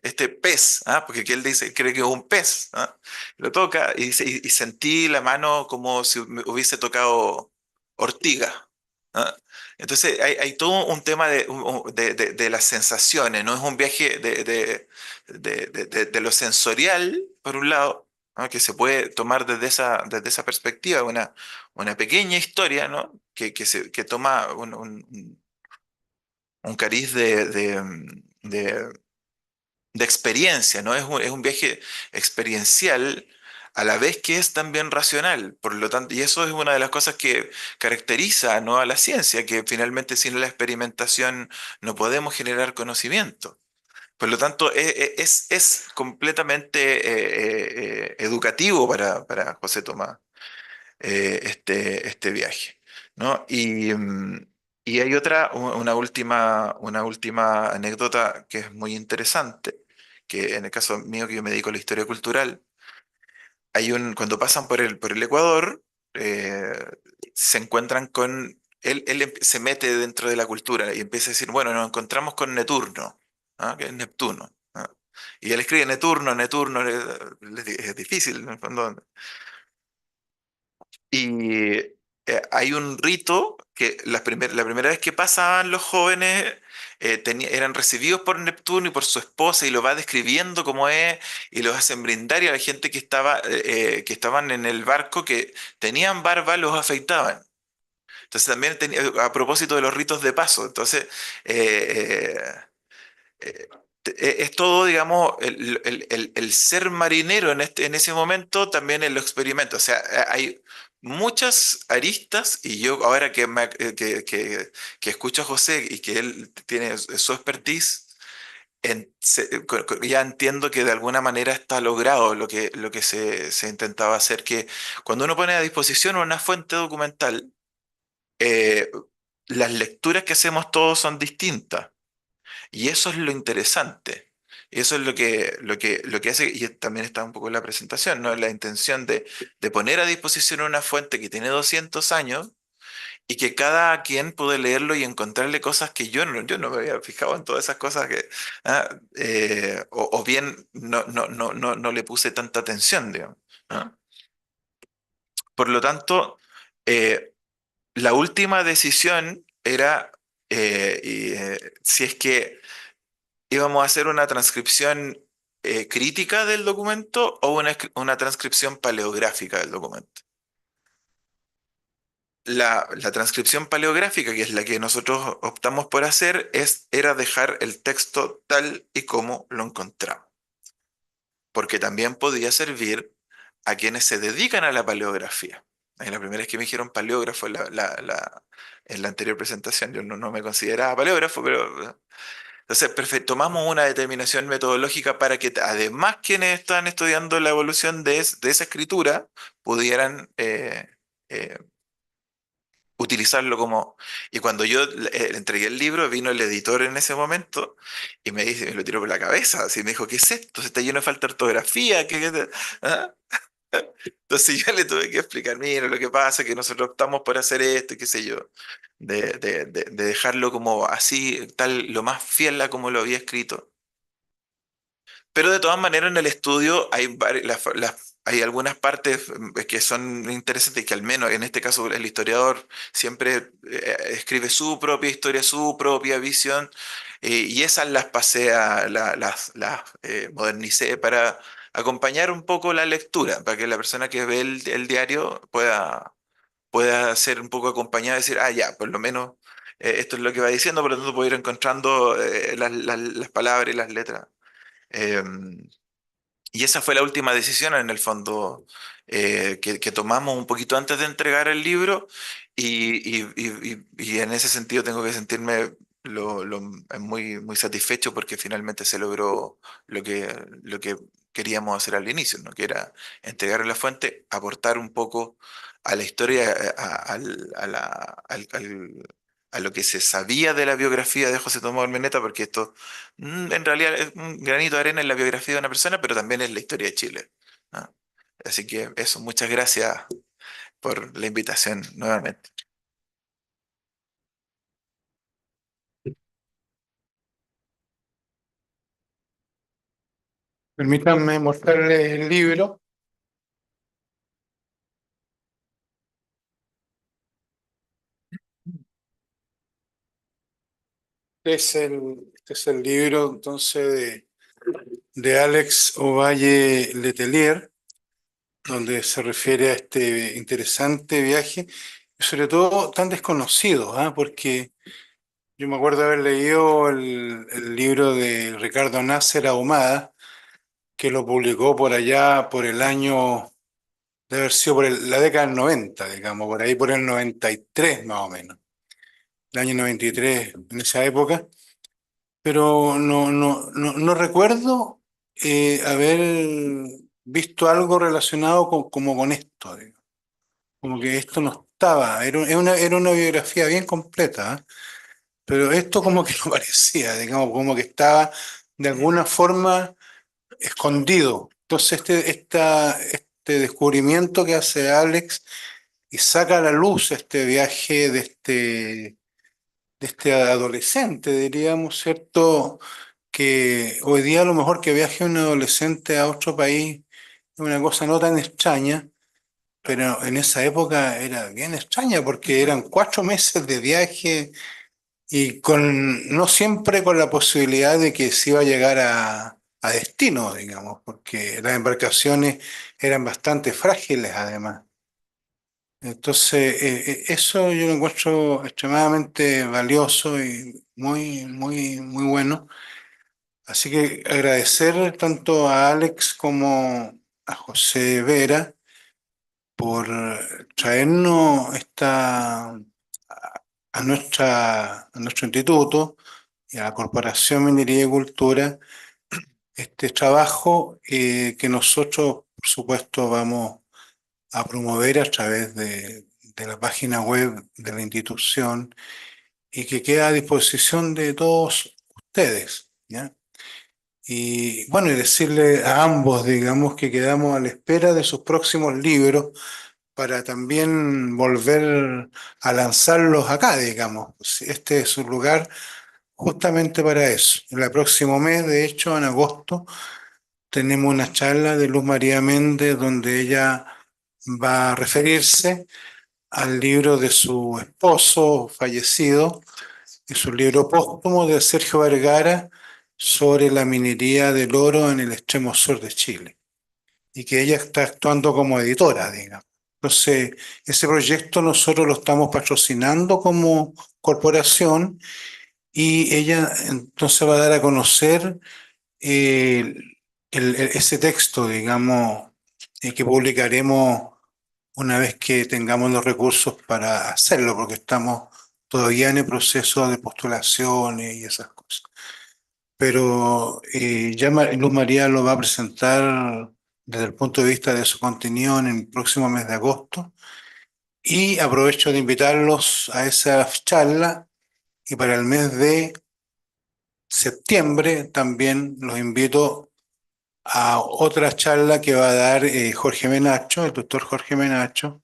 este pez, ¿ah? Porque aquí él dice, cree que es un pez, ¿ah? Lo toca y dice, y sentí la mano como si me hubiese tocado ortiga, ¿ah? Entonces hay todo un tema de las sensaciones, no es un viaje de lo sensorial, por un lado, ¿no? Que se puede tomar desde esa perspectiva, una pequeña historia, ¿no? Que toma un cariz de experiencia, ¿no? Es un viaje experiencial a la vez que es también racional. Por lo tanto, y eso es una de las cosas que caracteriza, ¿no? A la ciencia, que finalmente sin la experimentación no podemos generar conocimiento. Por lo tanto, es completamente educativo para José Tomás este viaje, ¿no? Y hay una última anécdota que es muy interesante, que en el caso mío que yo me dedico a la historia cultural, cuando pasan por el Ecuador, eh, se encuentran con, se mete dentro de la cultura y empieza a decir, bueno, nos encontramos con Neturno, ¿ah? Que es Neptuno. ¿Ah? Y él escribe Neturno, Neturno, es difícil, en el fondo. Y hay un rito que la primera vez que pasaban los jóvenes eran recibidos por Neptuno y por su esposa y lo va describiendo como es y los hacen brindar y a la gente que estaban en el barco que tenían barba los afeitaban. Entonces también a propósito de los ritos de paso, entonces eh, eh, es todo, digamos, el ser marinero en ese momento también en lo experimento. O sea, hay muchas aristas y yo ahora que escucho a José y que él tiene su expertise, ya entiendo que de alguna manera está logrado lo que se intentaba hacer, que cuando uno pone a disposición una fuente documental, eh, las lecturas que hacemos todos son distintas. Y eso es lo interesante. Y eso es lo que hace, y también está un poco en la presentación, ¿no? La intención de poner a disposición una fuente que tiene 200 años y que cada quien puede leerlo y encontrarle cosas que yo no me había fijado en todas esas cosas o bien no le puse tanta atención, digamos. ¿Ah? Por lo tanto, eh, la última decisión era si es que íbamos a hacer una transcripción crítica del documento o una transcripción paleográfica del documento. La transcripción paleográfica, que es la que nosotros optamos por hacer, era dejar el texto tal y como lo encontramos, porque también podía servir a quienes se dedican a la paleografía. La primera vez que me dijeron paleógrafo en la anterior presentación, yo no me consideraba paleógrafo, pero entonces tomamos una determinación metodológica para que además quienes están estudiando la evolución de esa escritura pudieran eh, utilizarlo como... Y cuando yo le entregué el libro, vino el editor en ese momento y me dice, me lo tiró por la cabeza, así me dijo, ¿qué es esto? Se está lleno de falta de ortografía, ¿Ah? Entonces yo le tuve que explicar, mira, lo que pasa es que nosotros optamos por hacer esto, y qué sé yo, de dejarlo como así, tal, lo más fiel a como lo había escrito. Pero de todas maneras en el estudio hay, hay algunas partes que son interesantes, que al menos en este caso el historiador siempre escribe su propia historia, su propia visión, y esas las pasé las modernicé para acompañar un poco la lectura, para que la persona que ve el diario pueda ser un poco acompañada y decir, ah, ya, por lo menos esto es lo que va diciendo, por lo tanto puedo ir encontrando las palabras y las letras. Em, y esa fue la última decisión en el fondo que tomamos un poquito antes de entregar el libro y en ese sentido tengo que sentirme muy satisfecho porque finalmente se logró lo que queríamos hacer al inicio, ¿no? Que era entregar la fuente, aportar un poco a la historia, a lo que se sabía de la biografía de José Tomás Urmeneta, porque esto en realidad es un granito de arena en la biografía de una persona, pero también es la historia de Chile, ¿no? Así que eso, muchas gracias por la invitación nuevamente. Permítanme mostrarles el libro. Este es el libro entonces de Alex Ovalle Letelier, donde se refiere a este interesante viaje, y sobre todo tan desconocido, ¿ah? Porque yo me acuerdo haber leído el libro de Ricardo Nasser Ahumada, que lo publicó por allá por el año, debe haber sido por la década del 90, digamos, por ahí por el 93 más o menos, el año 93 en esa época, pero no recuerdo haber visto algo relacionado como con esto, digamos. Como que esto no estaba, era una biografía bien completa, ¿ah? Pero esto como que no parecía, digamos, como que estaba de alguna forma escondido. Entonces este descubrimiento que hace Alex y saca a la luz este viaje de este adolescente, diríamos, ¿cierto? Que hoy día a lo mejor que viaje un adolescente a otro país es una cosa no tan extraña, pero en esa época era bien extraña porque eran 4 meses de viaje y no siempre con la posibilidad de que se iba a llegar a destino, digamos, porque las embarcaciones eran bastante frágiles además. Entonces, eso yo lo encuentro extremadamente valioso y muy bueno. Así que agradecer tanto a Alex como a José Vera por traernos a nuestro instituto y a la Corporación Minería y Cultura este trabajo que nosotros, por supuesto, vamos a promover a través de la página web de la institución y que queda a disposición de todos ustedes, ¿ya? Y bueno, y decirle a ambos, digamos, que quedamos a la espera de sus próximos libros para también volver a lanzarlos acá, digamos. Este es su lugar justamente para eso. El próximo mes, de hecho, en agosto, tenemos una charla de Luz María Méndez donde ella va a referirse al libro de su esposo fallecido y su libro póstumo de Sergio Vergara sobre la minería del oro en el extremo sur de Chile y que ella está actuando como editora, digamos. Entonces, ese proyecto nosotros lo estamos patrocinando como corporación y ella entonces va a dar a conocer eh, ese texto, digamos, que publicaremos una vez que tengamos los recursos para hacerlo, porque estamos todavía en el proceso de postulaciones y esas cosas. Pero ya Luz María lo va a presentar desde el punto de vista de su contenido en el próximo mes de agosto. Y aprovecho de invitarlos a esa charla y para el mes de septiembre también los invito a otra charla que va a dar Jorge Menacho, el doctor Jorge Menacho,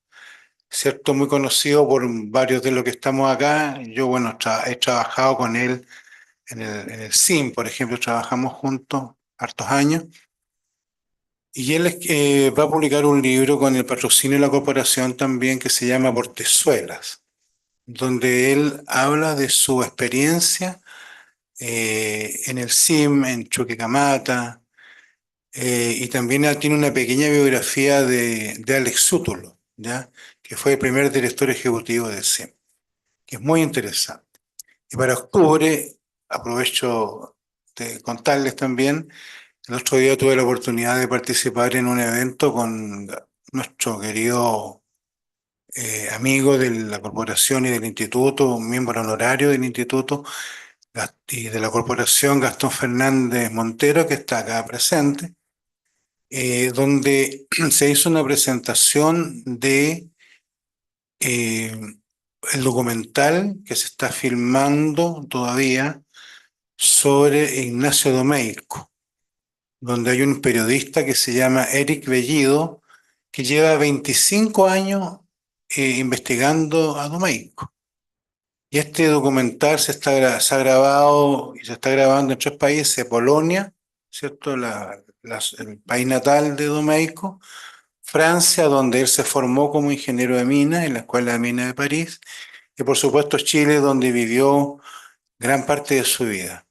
¿cierto? Muy conocido por varios de los que estamos acá. Yo, bueno, he trabajado con él en el CIM, por ejemplo, trabajamos juntos hartos años. Y él va a publicar un libro con el patrocinio de la corporación también que se llama Portezuelas, donde él habla de su experiencia en el CIM, en Chuquicamata, y también tiene una pequeña biografía de Alex Zútulo, ¿ya? Que fue el primer director ejecutivo del CIM, que es muy interesante. Y para octubre, aprovecho de contarles también, el otro día tuve la oportunidad de participar en un evento con nuestro querido amigo de la corporación y del instituto, un miembro honorario del instituto y de la corporación, Gastón Fernández Montero, que está acá presente, donde se hizo una presentación de eh, el documental que se está filmando todavía sobre Ignacio Domeyko, donde hay un periodista que se llama Eric Bellido, que lleva 25 años investigando a Domeyko. Y este documental se ha grabado y se está grabando en tres países: Polonia, ¿cierto? El país natal de Domeyko; Francia, donde él se formó como ingeniero de minas en la Escuela de Minas de París; y por supuesto Chile, donde vivió gran parte de su vida.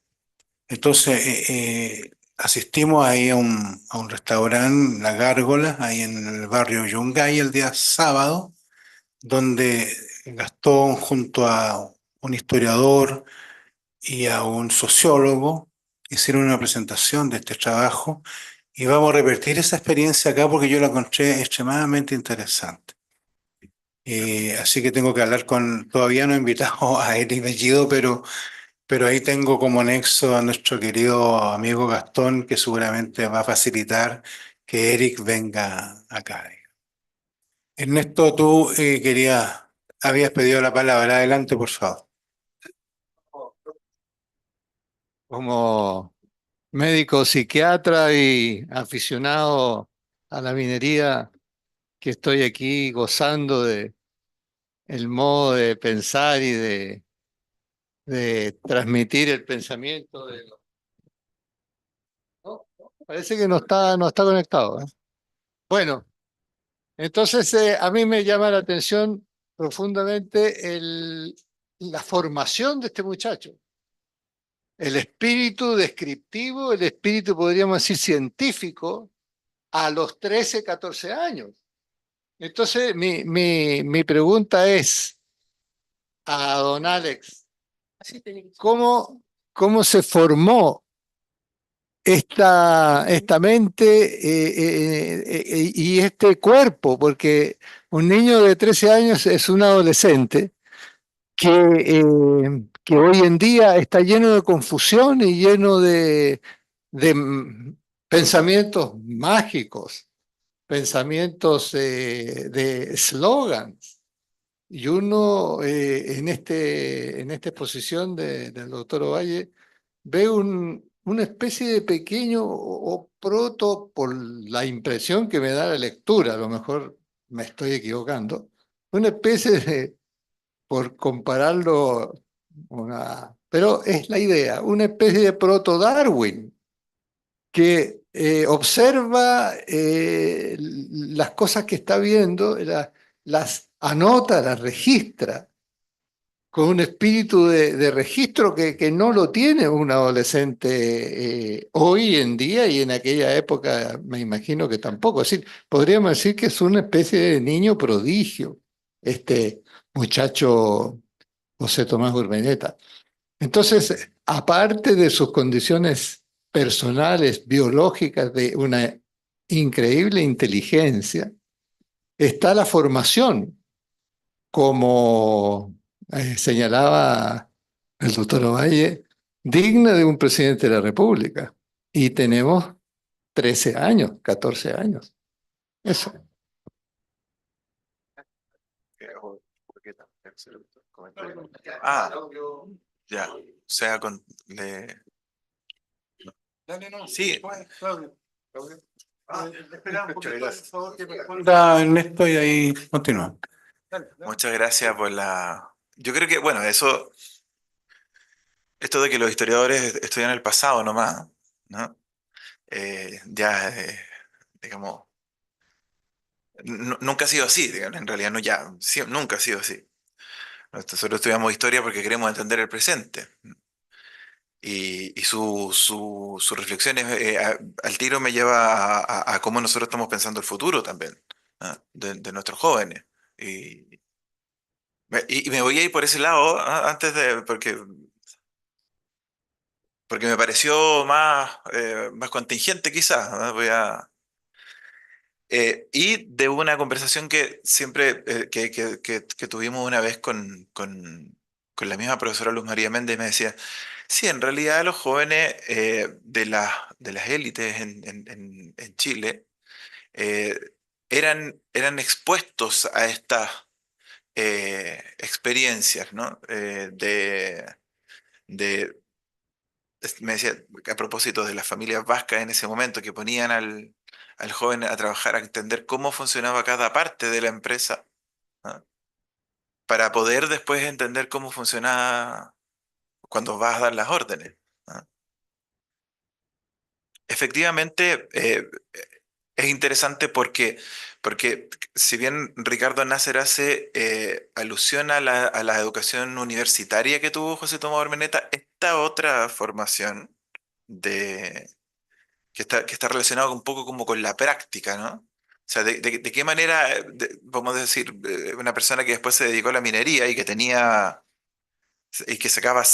Entonces, asistimos ahí a un restaurante, La Gárgola, ahí en el barrio Yungay, el día sábado, donde Gastón, junto a un historiador y a un sociólogo, hicieron una presentación de este trabajo y vamos a repetir esa experiencia acá porque yo la encontré extremadamente interesante. Así que tengo que hablar todavía no he invitado a Eric Bellido, pero ahí tengo como nexo a nuestro querido amigo Gastón, que seguramente va a facilitar que Eric venga acá. Ernesto, tú habías pedido la palabra. Adelante, por favor. Como médico psiquiatra y aficionado a la minería, que estoy aquí gozando de el modo de pensar y de transmitir el pensamiento No, parece que no está conectado, ¿eh? Bueno, entonces a mí me llama la atención profundamente la formación de este muchacho, el espíritu descriptivo, el espíritu, podríamos decir, científico, a los 13, 14 años. Entonces, mi pregunta es a don Alex, ¿cómo, cómo se formó esta mente y este cuerpo? Porque un niño de 13 años es un adolescente que hoy en día está lleno de confusión y lleno de pensamientos mágicos, pensamientos de slogans. Y uno en esta exposición del doctor Ovalle ve una especie de pequeño o proto, por la impresión que me da la lectura, a lo mejor me estoy equivocando, una especie de, por compararlo, pero es la idea, una especie de proto-Darwin que observa las cosas que está viendo, las anota, las registra con un espíritu de registro que no lo tiene un adolescente hoy en día y en aquella época me imagino que tampoco. Es decir, podríamos decir que es una especie de niño prodigio, este muchacho José Tomás Urmeneta. Entonces, aparte de sus condiciones personales, biológicas, de una increíble inteligencia, está la formación, como señalaba el doctor Ovalle, digna de un presidente de la República. Y tenemos 13 años, 14 años. Eso. Ah, ya. O sea, sí. Ernesto y ahí continúa. Muchas gracias por la... Yo creo que, bueno, esto de que los historiadores estudian el pasado nomás, ¿no? Ya, digamos, nunca ha sido así, digamos, en realidad no ya, nunca ha sido así. Nosotros estudiamos historia porque queremos entender el presente. Y su reflexión al tiro me lleva a cómo nosotros estamos pensando el futuro también, ¿ah? De nuestros jóvenes. Y, y me voy a ir por ese lado, ¿ah? Porque me pareció más contingente quizás. ¿Ah? Y de una conversación que siempre que tuvimos una vez con la misma profesora Luz María Méndez, me decía, sí, en realidad los jóvenes de las élites en Chile eh, eran expuestos a estas experiencias, ¿no? De, me decía, a propósito de las familias vascas en ese momento, que ponían al joven a trabajar, a entender cómo funcionaba cada parte de la empresa, ¿ah? Para poder después entender cómo funcionaba cuando vas a dar las órdenes. ¿Ah? Efectivamente, es interesante porque si bien Ricardo Nasser hace alusión a la educación universitaria que tuvo José Tomás Ormeneta, esta otra formación de, que está relacionado un poco como con la práctica, ¿no? O sea, de qué manera, vamos a decir, una persona que después se dedicó a la minería y que sacaba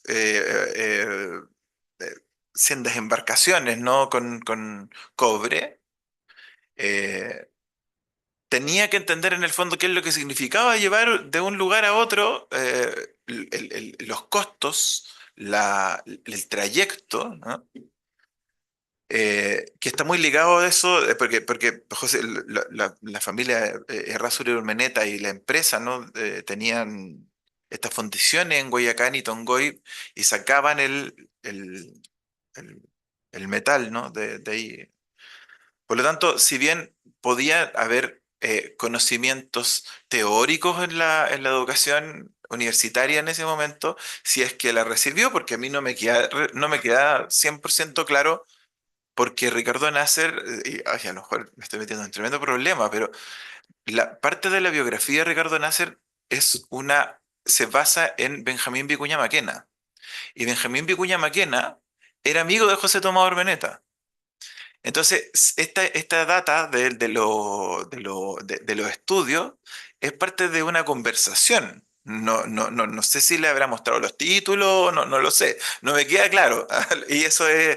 eh, sendas embarcaciones, ¿no? Con cobre, eh, tenía que entender en el fondo qué es lo que significaba llevar de un lugar a otro los costos, el trayecto, ¿no? Que está muy ligado a eso, porque José, la familia Errázuriz Urmeneta y la empresa, ¿no? Tenían estas fundiciones en Guayacán y Tongoy y sacaban el, el metal, ¿no? De ahí. Por lo tanto, si bien podía haber conocimientos teóricos en la educación universitaria en ese momento, si es que la recibió, porque a mí no me queda 100% claro porque Ricardo Nasser, y ay, a lo mejor me estoy metiendo en un tremendo problema, pero la parte de la biografía de Ricardo Nasser se basa en Benjamín Vicuña Maquena. Y Benjamín Vicuña Maquena era amigo de José Tomás Ormeneta. Entonces, esta data de los estudios es parte de una conversación. No sé si le habrá mostrado los títulos, no lo sé, no me queda claro. Y eso es,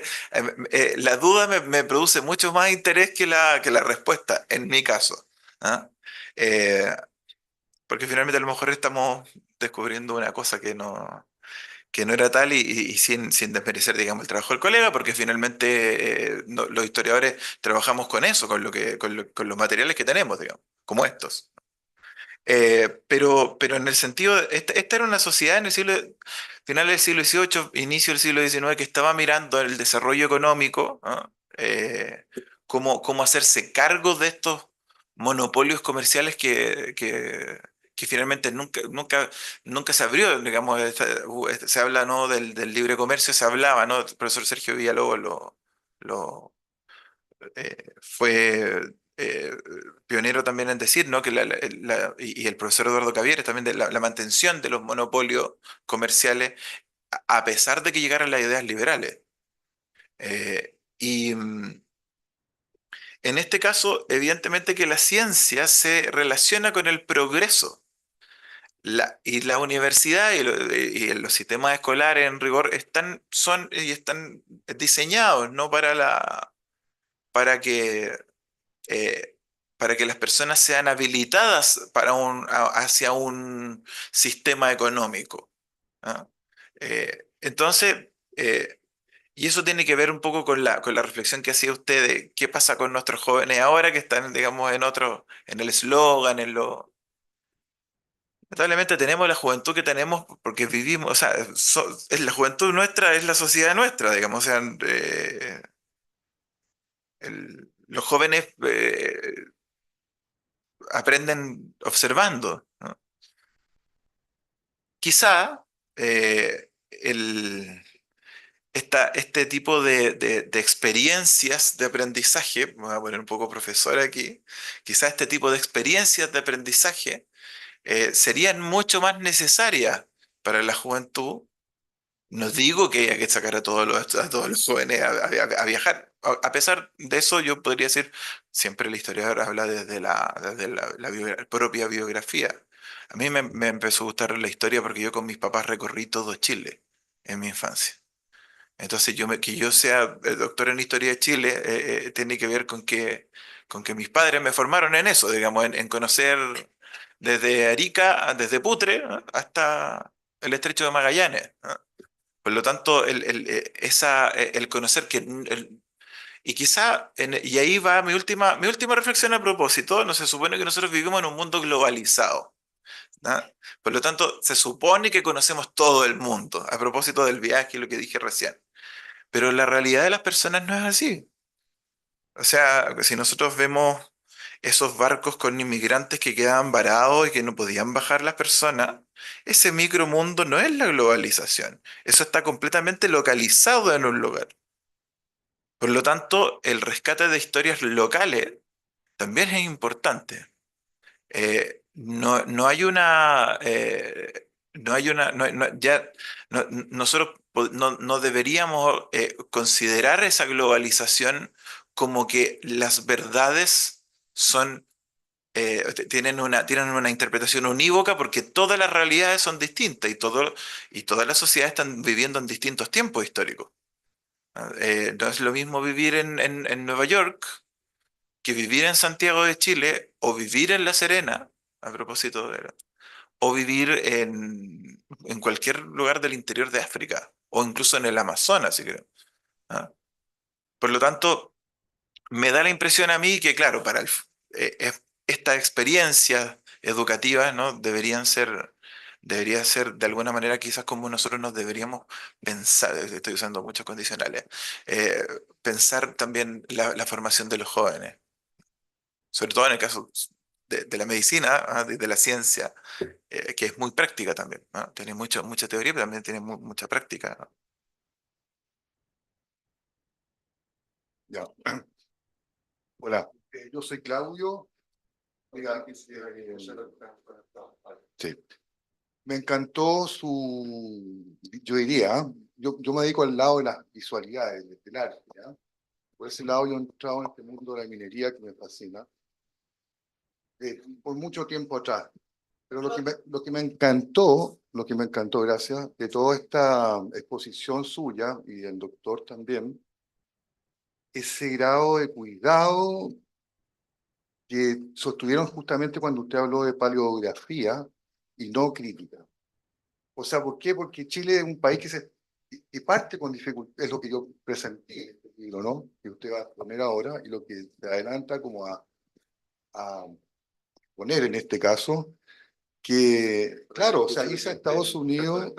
la duda me produce mucho más interés que la respuesta, en mi caso. ¿Ah? Eh, Porque finalmente a lo mejor estamos descubriendo una cosa que no era tal y sin desmerecer, digamos, el trabajo del colega, porque finalmente los historiadores trabajamos con eso, con los materiales que tenemos, digamos, como estos. Pero en el sentido, esta era una sociedad en el final del siglo XVIII, inicio del siglo XIX, que estaba mirando el desarrollo económico, ¿no? Cómo hacerse cargo de estos monopolios comerciales que finalmente nunca se abrió, digamos, se habla, ¿no? del libre comercio, se hablaba, ¿no? El profesor Sergio Villalobos fue pionero también en decir, ¿no? Que y el profesor Eduardo Cavieres también de la mantención de los monopolios comerciales a pesar de que llegaran las ideas liberales. En este caso, evidentemente que la ciencia se relaciona con el progreso. Y la universidad y los sistemas escolares en rigor están diseñados, ¿no? Para que, eh, para que las personas sean habilitadas hacia un sistema económico. ¿Ah? Entonces, y eso tiene que ver un poco con con la reflexión que hacía usted de qué pasa con nuestros jóvenes ahora que están, digamos, en el eslogan, Lamentablemente tenemos la juventud que tenemos porque vivimos, o sea, es la juventud nuestra, es la sociedad nuestra, digamos, o sea, los jóvenes aprenden observando, ¿no? Quizá este tipo de experiencias de aprendizaje, me voy a poner un poco profesor aquí, quizá este tipo de experiencias de aprendizaje serían mucho más necesarias para la juventud. No digo que haya que sacar a todos los jóvenes a viajar. A pesar de eso, yo podría decir, siempre el historiador habla desde la propia biografía. A mí me empezó a gustar la historia porque yo con mis papás recorrí todo Chile en mi infancia. Entonces, que yo sea doctor en historia de Chile tiene que ver con que mis padres me formaron en eso, digamos, en conocer desde Arica, desde Putre, ¿no? Hasta el Estrecho de Magallanes, ¿no? Por lo tanto, el conocer y quizá, y ahí va mi última reflexión a propósito, no se supone que nosotros vivimos en un mundo globalizado, ¿no? Por lo tanto, se supone que conocemos todo el mundo, a propósito del viaje y lo que dije recién. Pero la realidad de las personas no es así. O sea, si nosotros vemos esos barcos con inmigrantes que quedaban varados y que no podían bajar las personas, ese micromundo no es la globalización. Eso está completamente localizado en un lugar. Por lo tanto, el rescate de historias locales también es importante. No hay una, no hay una, ya, nosotros no deberíamos considerar esa globalización como que las verdades son, tienen una interpretación unívoca porque todas las realidades son distintas y todas las sociedades están viviendo en distintos tiempos históricos. ¿No? No es lo mismo vivir en Nueva York que vivir en Santiago de Chile o vivir en La Serena, a propósito o vivir en cualquier lugar del interior de África o incluso en el Amazonas, si queremos. ¿Ah? Por lo tanto, me da la impresión a mí que, claro, estas experiencias educativas, ¿no? Debería ser de alguna manera quizás como nosotros nos deberíamos pensar, estoy usando muchos condicionales, eh, pensar también la formación de los jóvenes, sobre todo en el caso de la medicina, de la ciencia, que es muy práctica también, ¿no? Tiene mucha teoría, pero también tiene mucha práctica, ¿no? Ya. Hola, yo soy Claudio. Oiga, sí. Me encantó yo diría, yo me dedico al lado de las visualidades, del arte, ¿ya? Por ese lado yo he entrado en este mundo de la minería que me fascina, por mucho tiempo atrás. Pero lo que me encantó, gracias, de toda esta exposición suya y del doctor también, ese grado de cuidado que sostuvieron justamente cuando usted habló de paleografía y no crítica. O sea, ¿por qué? Porque Chile es un país que parte con dificultad, es lo que yo presenté en este libro, ¿no? Que usted va a poner ahora y lo que se adelanta como a poner en este caso, que, claro, o sea, irse a Estados Unidos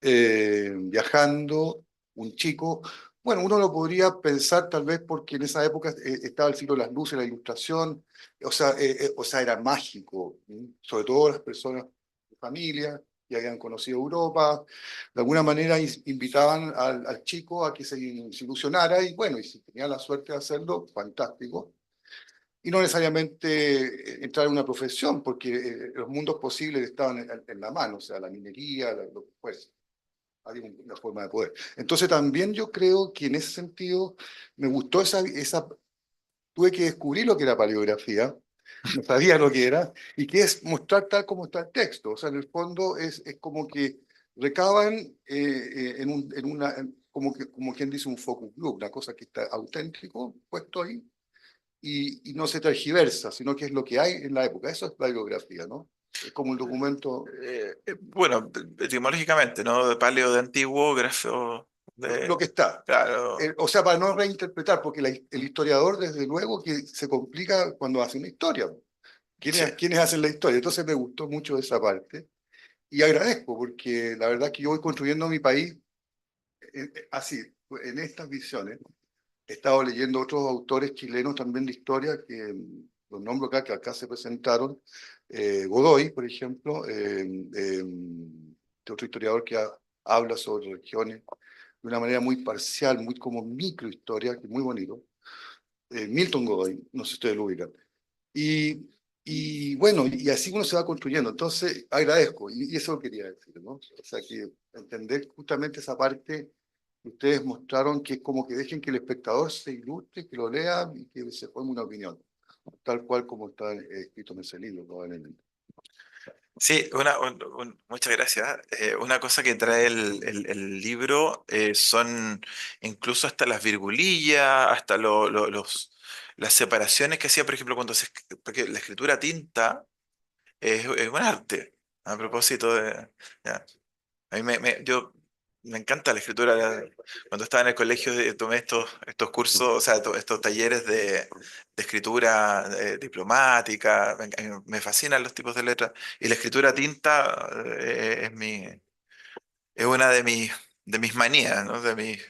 viajando, un chico, bueno, uno lo podría pensar tal vez porque en esa época estaba el siglo de las luces, la ilustración, o sea, era mágico, ¿sí? Sobre todo las personas de familia que habían conocido Europa, de alguna manera invitaban al chico a que se ilusionara y bueno, y si tenía la suerte de hacerlo, fantástico. y no necesariamente entrar en una profesión, porque los mundos posibles estaban en la mano, o sea, la minería, lo que fuese. Había una forma de poder. Entonces también yo creo que en ese sentido me gustó tuve que descubrir lo que era paleografía, no sabía lo que era, y que es mostrar tal como está el texto. O sea, en el fondo es como que recaban como quien dice un focus group, una cosa que está auténtico, puesto ahí, y no se tergiversa, sino que es lo que hay en la época. Eso es paleografía, ¿no? Es como un documento, Bueno, etimológicamente, ¿no? De paleo de antiguo, grafo lo de... que está. Claro, O sea, para no reinterpretar, porque el historiador, desde luego, que se complica cuando hace una historia. sí. ¿Quiénes hacen la historia? Entonces me gustó mucho esa parte y agradezco, porque la verdad que yo voy construyendo mi país así, en estas visiones. He estado leyendo otros autores chilenos también de historia que los nombro acá, que acá se presentaron. Godoy, por ejemplo, otro historiador que habla sobre regiones de una manera muy parcial, muy como microhistoria, que es muy bonito. Milton Godoy, no sé si ustedes lo ubican. Y, y bueno, y así uno se va construyendo. Entonces, agradezco, y eso quería decir, ¿no? O sea, que entender justamente esa parte que ustedes mostraron, que es como que dejen que el espectador se ilustre, que lo lea y que se forme una opinión, tal cual como está escrito en ese libro, probablemente. Sí, muchas gracias. Una cosa que trae el libro son incluso hasta las virgulillas, hasta las separaciones que hacía, por ejemplo, porque la escritura a tinta es un arte, a propósito de... ya. A mí yo me encanta la escritura. Cuando estaba en el colegio tomé estos cursos, o sea, estos talleres de escritura diplomática. Me fascinan los tipos de letras. Y la escritura a tinta es una de mis manías, ¿no? De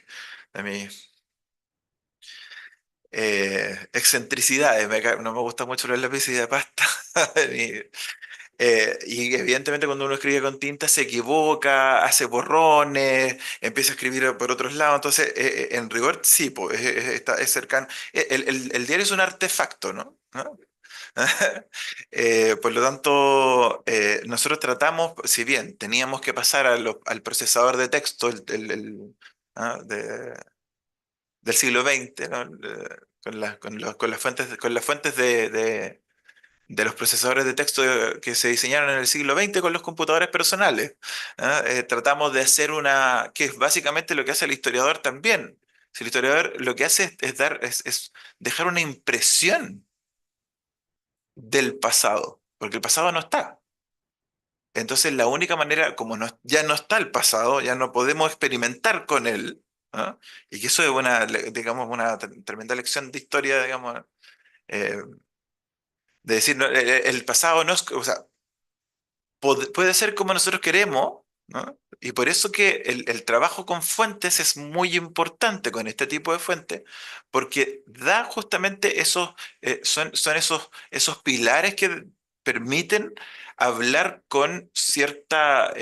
mis excentricidades. No me gusta mucho los lápices de pasta. Y evidentemente cuando uno escribe con tinta se equivoca, hace borrones, empieza a escribir por otros lados. Entonces, en rigor, sí, pues, es cercano. El diario es un artefacto, ¿no? ¿No? Por lo tanto, nosotros tratamos, si bien teníamos que pasar al procesador de texto ¿ah? Del siglo XX, ¿no? Con las fuentes de los procesadores de texto que se diseñaron en el siglo XX con los computadores personales. ¿Ah? Tratamos de hacer que es básicamente lo que hace el historiador también. Si el historiador lo que hace es dejar una impresión del pasado, porque el pasado no está. Entonces la única manera, como ya no está el pasado, ya no podemos experimentar con él, ¿ah? Y que eso es digamos, una tremenda lección de historia, digamos, eh, de decir, no, el pasado no es, o sea, puede ser como nosotros queremos, ¿no? Y por eso que el trabajo con fuentes es muy importante con este tipo de fuentes, porque da justamente son esos pilares que permiten hablar con cierta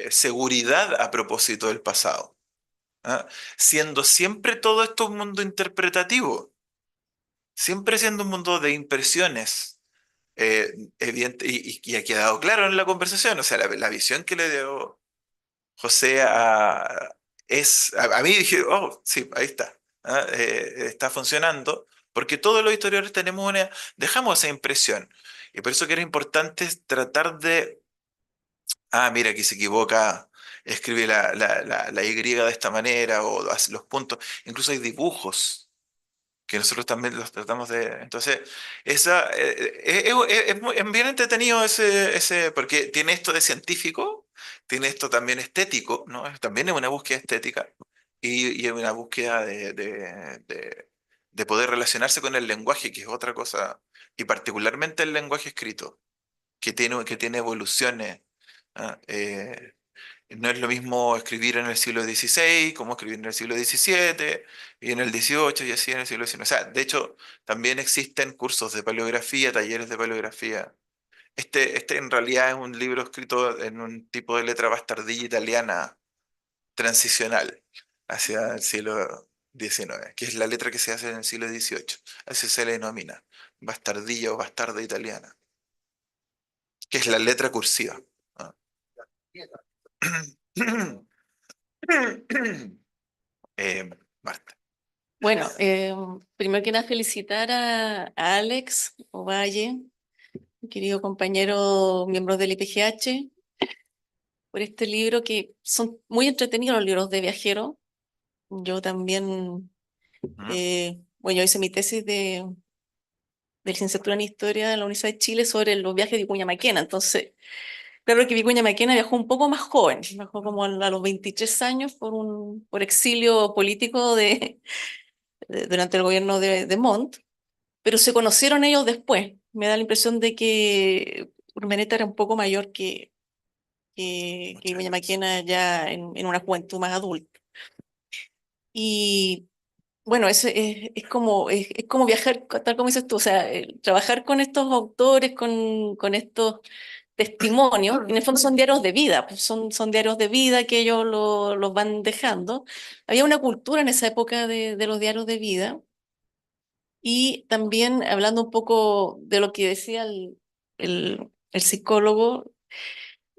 seguridad a propósito del pasado, ¿ah? Siendo siempre todo esto un mundo interpretativo, siempre siendo un mundo de impresiones evidente, y ha quedado claro en la conversación, o sea, la visión que le dio José a mí dije, oh, sí, ahí está, ¿ah? Está funcionando, porque todos los historiadores dejamos esa impresión, y por eso que era importante tratar mira, aquí se equivoca, escribe la Y de esta manera, o hace los puntos, incluso hay dibujos que nosotros también los tratamos de... Entonces, es bien entretenido porque tiene esto de científico, tiene esto también estético, ¿no? También es una búsqueda estética y es una búsqueda de poder relacionarse con el lenguaje, que es otra cosa, y particularmente el lenguaje escrito, que tiene evoluciones. ¿Ah? No es lo mismo escribir en el siglo XVI como escribir en el siglo XVII y en el XVIII y así en el siglo XIX. O sea, de hecho, también existen cursos de paleografía, talleres de paleografía. Este en realidad es un libro escrito en un tipo de letra bastardilla italiana transicional hacia el siglo XIX, que es la letra que se hace en el siglo XVIII. Así se le denomina. bastardilla o bastarda italiana, que es la letra cursiva. ¿Ah? Eh, Marta. Bueno, primero que nada felicitar a Alex Ovalle, mi querido compañero, miembros del IPGH, por este libro que son muy entretenidos los libros de viajero. Yo también, bueno, yo hice mi tesis de licenciatura en Historia en la Universidad de Chile sobre los viajes de Vicuña Maquena. Entonces, claro que Vicuña Maquena viajó un poco más joven, viajó como a los 23 años por exilio político durante el gobierno de Montt, pero se conocieron ellos después. Me da la impresión de que Urmeneta era un poco mayor que Vicuña Maquena ya en una juventud más adulta. Y bueno, es como viajar, tal como dices tú, o sea, trabajar con estos autores, con estos testimonios, en el fondo son diarios de vida, pues son diarios de vida que ellos los van dejando. Había una cultura en esa época de los diarios de vida. Y también hablando un poco de lo que decía el psicólogo,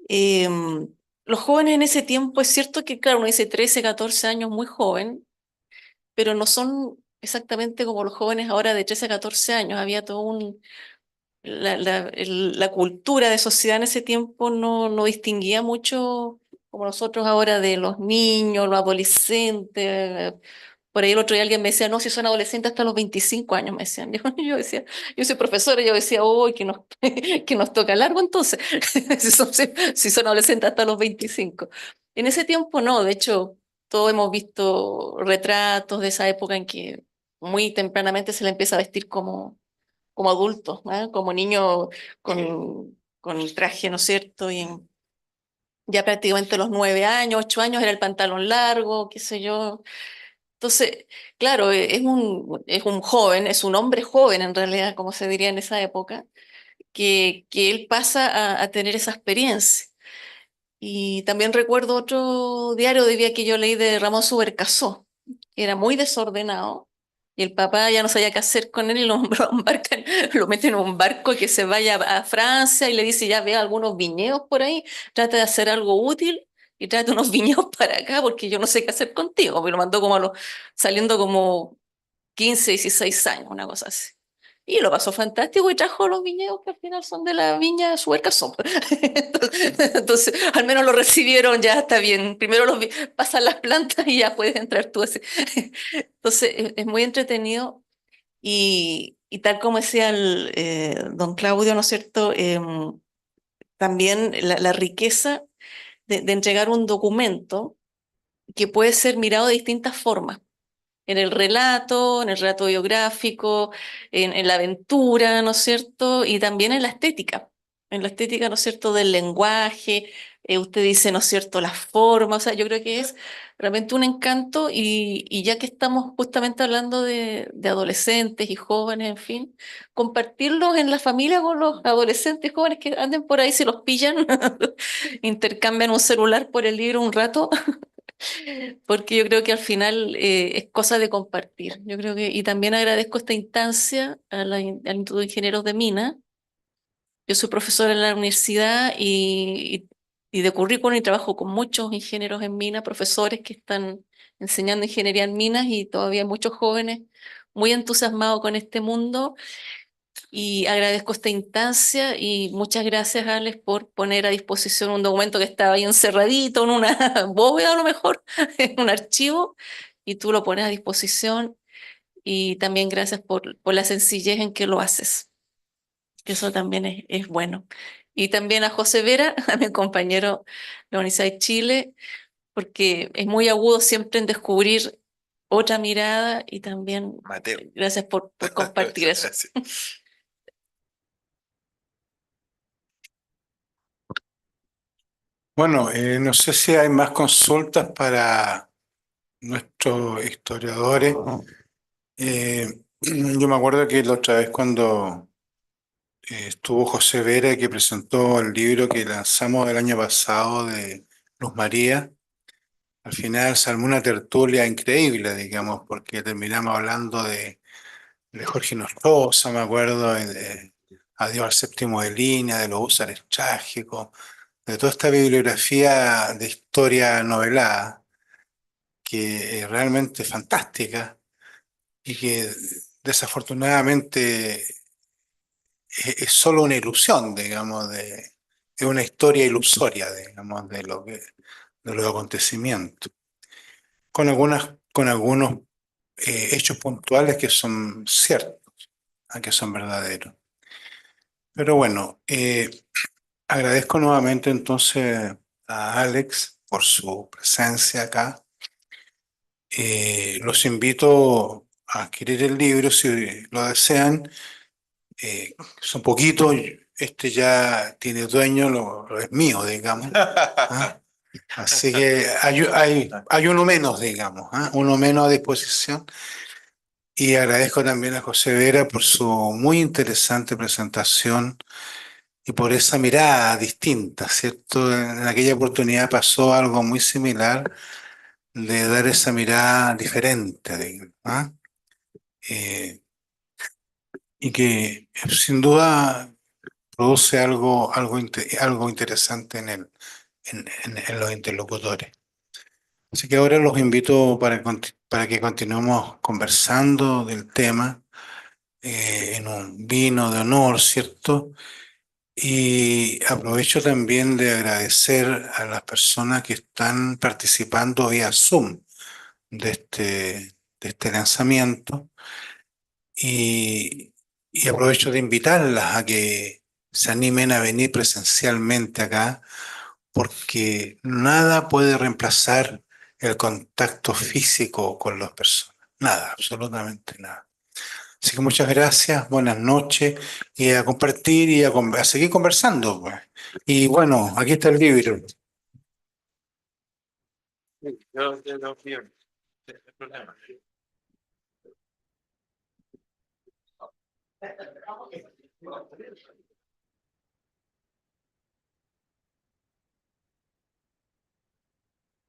los jóvenes en ese tiempo, es cierto que, claro, uno dice 13, 14 años, muy joven, pero no son exactamente como los jóvenes ahora de 13 a 14 años. Había todo la cultura de sociedad en ese tiempo no distinguía mucho como nosotros ahora de los niños, los adolescentes. Por ahí el otro día alguien me decía, no, si son adolescentes hasta los 25 años, me decían. Yo decía, yo soy profesora, yo decía, uy, que nos toca largo entonces, si son adolescentes hasta los 25. En ese tiempo no, de hecho, todos hemos visto retratos de esa época en que muy tempranamente se le empieza a vestir como adulto, ¿ah? Como niño con el traje, ¿no es cierto? Y ya prácticamente los 9 años, 8 años era el pantalón largo, qué sé yo. Entonces, claro, es un joven, es un hombre joven en realidad, como se diría en esa época, que él pasa a tener esa experiencia. Y también recuerdo otro diario de vida que yo leí de Ramón Subercaseaux, que era muy desordenado, y el papá ya no sabía qué hacer con él y lo embarcan, lo mete en un barco que se vaya a Francia y le dice, ya ve algunos viñedos por ahí, trata de hacer algo útil y tráete unos viñedos para acá porque yo no sé qué hacer contigo. Me lo mandó como saliendo como 15 16 años, una cosa así. Y lo pasó fantástico y trajo los viñedos que al final son de la viña Subercaseaux. Entonces, al menos lo recibieron, ya está bien. Primero pasan las plantas y ya puedes entrar tú así. Entonces, es muy entretenido y tal como decía don Claudio, ¿no es cierto? También la riqueza de entregar un documento que puede ser mirado de distintas formas en el relato biográfico, en la aventura, ¿no es cierto? Y también en la estética, ¿no es cierto?, del lenguaje, usted dice, ¿no es cierto?, las formas, o sea, yo creo que es realmente un encanto y ya que estamos justamente hablando de adolescentes y jóvenes, en fin, compartirlos en la familia con los adolescentes y jóvenes que anden por ahí, si los pillan, intercambian un celular por el libro un rato porque yo creo que al final es cosa de compartir. Yo creo y también agradezco esta instancia al Instituto de Ingenieros de Minas. Yo soy profesora en la universidad y de currículum y trabajo con muchos ingenieros en minas, profesores que están enseñando ingeniería en minas y todavía hay muchos jóvenes muy entusiasmados con este mundo y agradezco esta instancia y muchas gracias, Alex, por poner a disposición un documento que estaba ahí encerradito en una bóveda a lo mejor, en un archivo, y tú lo pones a disposición. Y también gracias por la sencillez en que lo haces, que eso también es bueno. Y también a José Vera, a mi compañero de la Universidad de Chile, porque es muy agudo siempre en descubrir otra mirada y también Mateo. gracias por compartir eso. Gracias. Bueno, no sé si hay más consultas para nuestros historiadores. Yo me acuerdo que la otra vez cuando estuvo José Vera, que presentó el libro que lanzamos el año pasado de Luz María, al final se armó una tertulia increíble, digamos, porque terminamos hablando de Jorge Nostroza, me acuerdo, y de Adiós al séptimo de línea, de los húsares trágicos, de toda esta bibliografía de historia novelada, que es realmente fantástica y que desafortunadamente es solo una ilusión, digamos, es una historia ilusoria, digamos, de los acontecimientos, con algunos hechos puntuales que son ciertos, que son verdaderos. Pero bueno, agradezco nuevamente entonces a Alex por su presencia acá. Los invito a adquirir el libro si lo desean. Son poquitos, este ya tiene dueño, lo es mío, digamos. ¿Ah? Así que hay uno menos, digamos, ¿ah? Uno menos a disposición. Y agradezco también a José Vera por su muy interesante presentación y por esa mirada distinta, ¿cierto? En aquella oportunidad pasó algo muy similar de dar esa mirada diferente, digamos, ¿ah? Eh, y que sin duda produce algo interesante en los interlocutores. Así que ahora los invito para que continuemos conversando del tema en un vino de honor, ¿cierto? Y aprovecho también de agradecer a las personas que están participando vía Zoom de de este lanzamiento y, y aprovecho de invitarlas a que se animen a venir presencialmente acá porque nada puede reemplazar el contacto físico con las personas. Nada, absolutamente nada. Así que muchas gracias, buenas noches y a compartir y a seguir conversando, pues. Y bueno, aquí está el libro. Yo lo pido, no hay problema.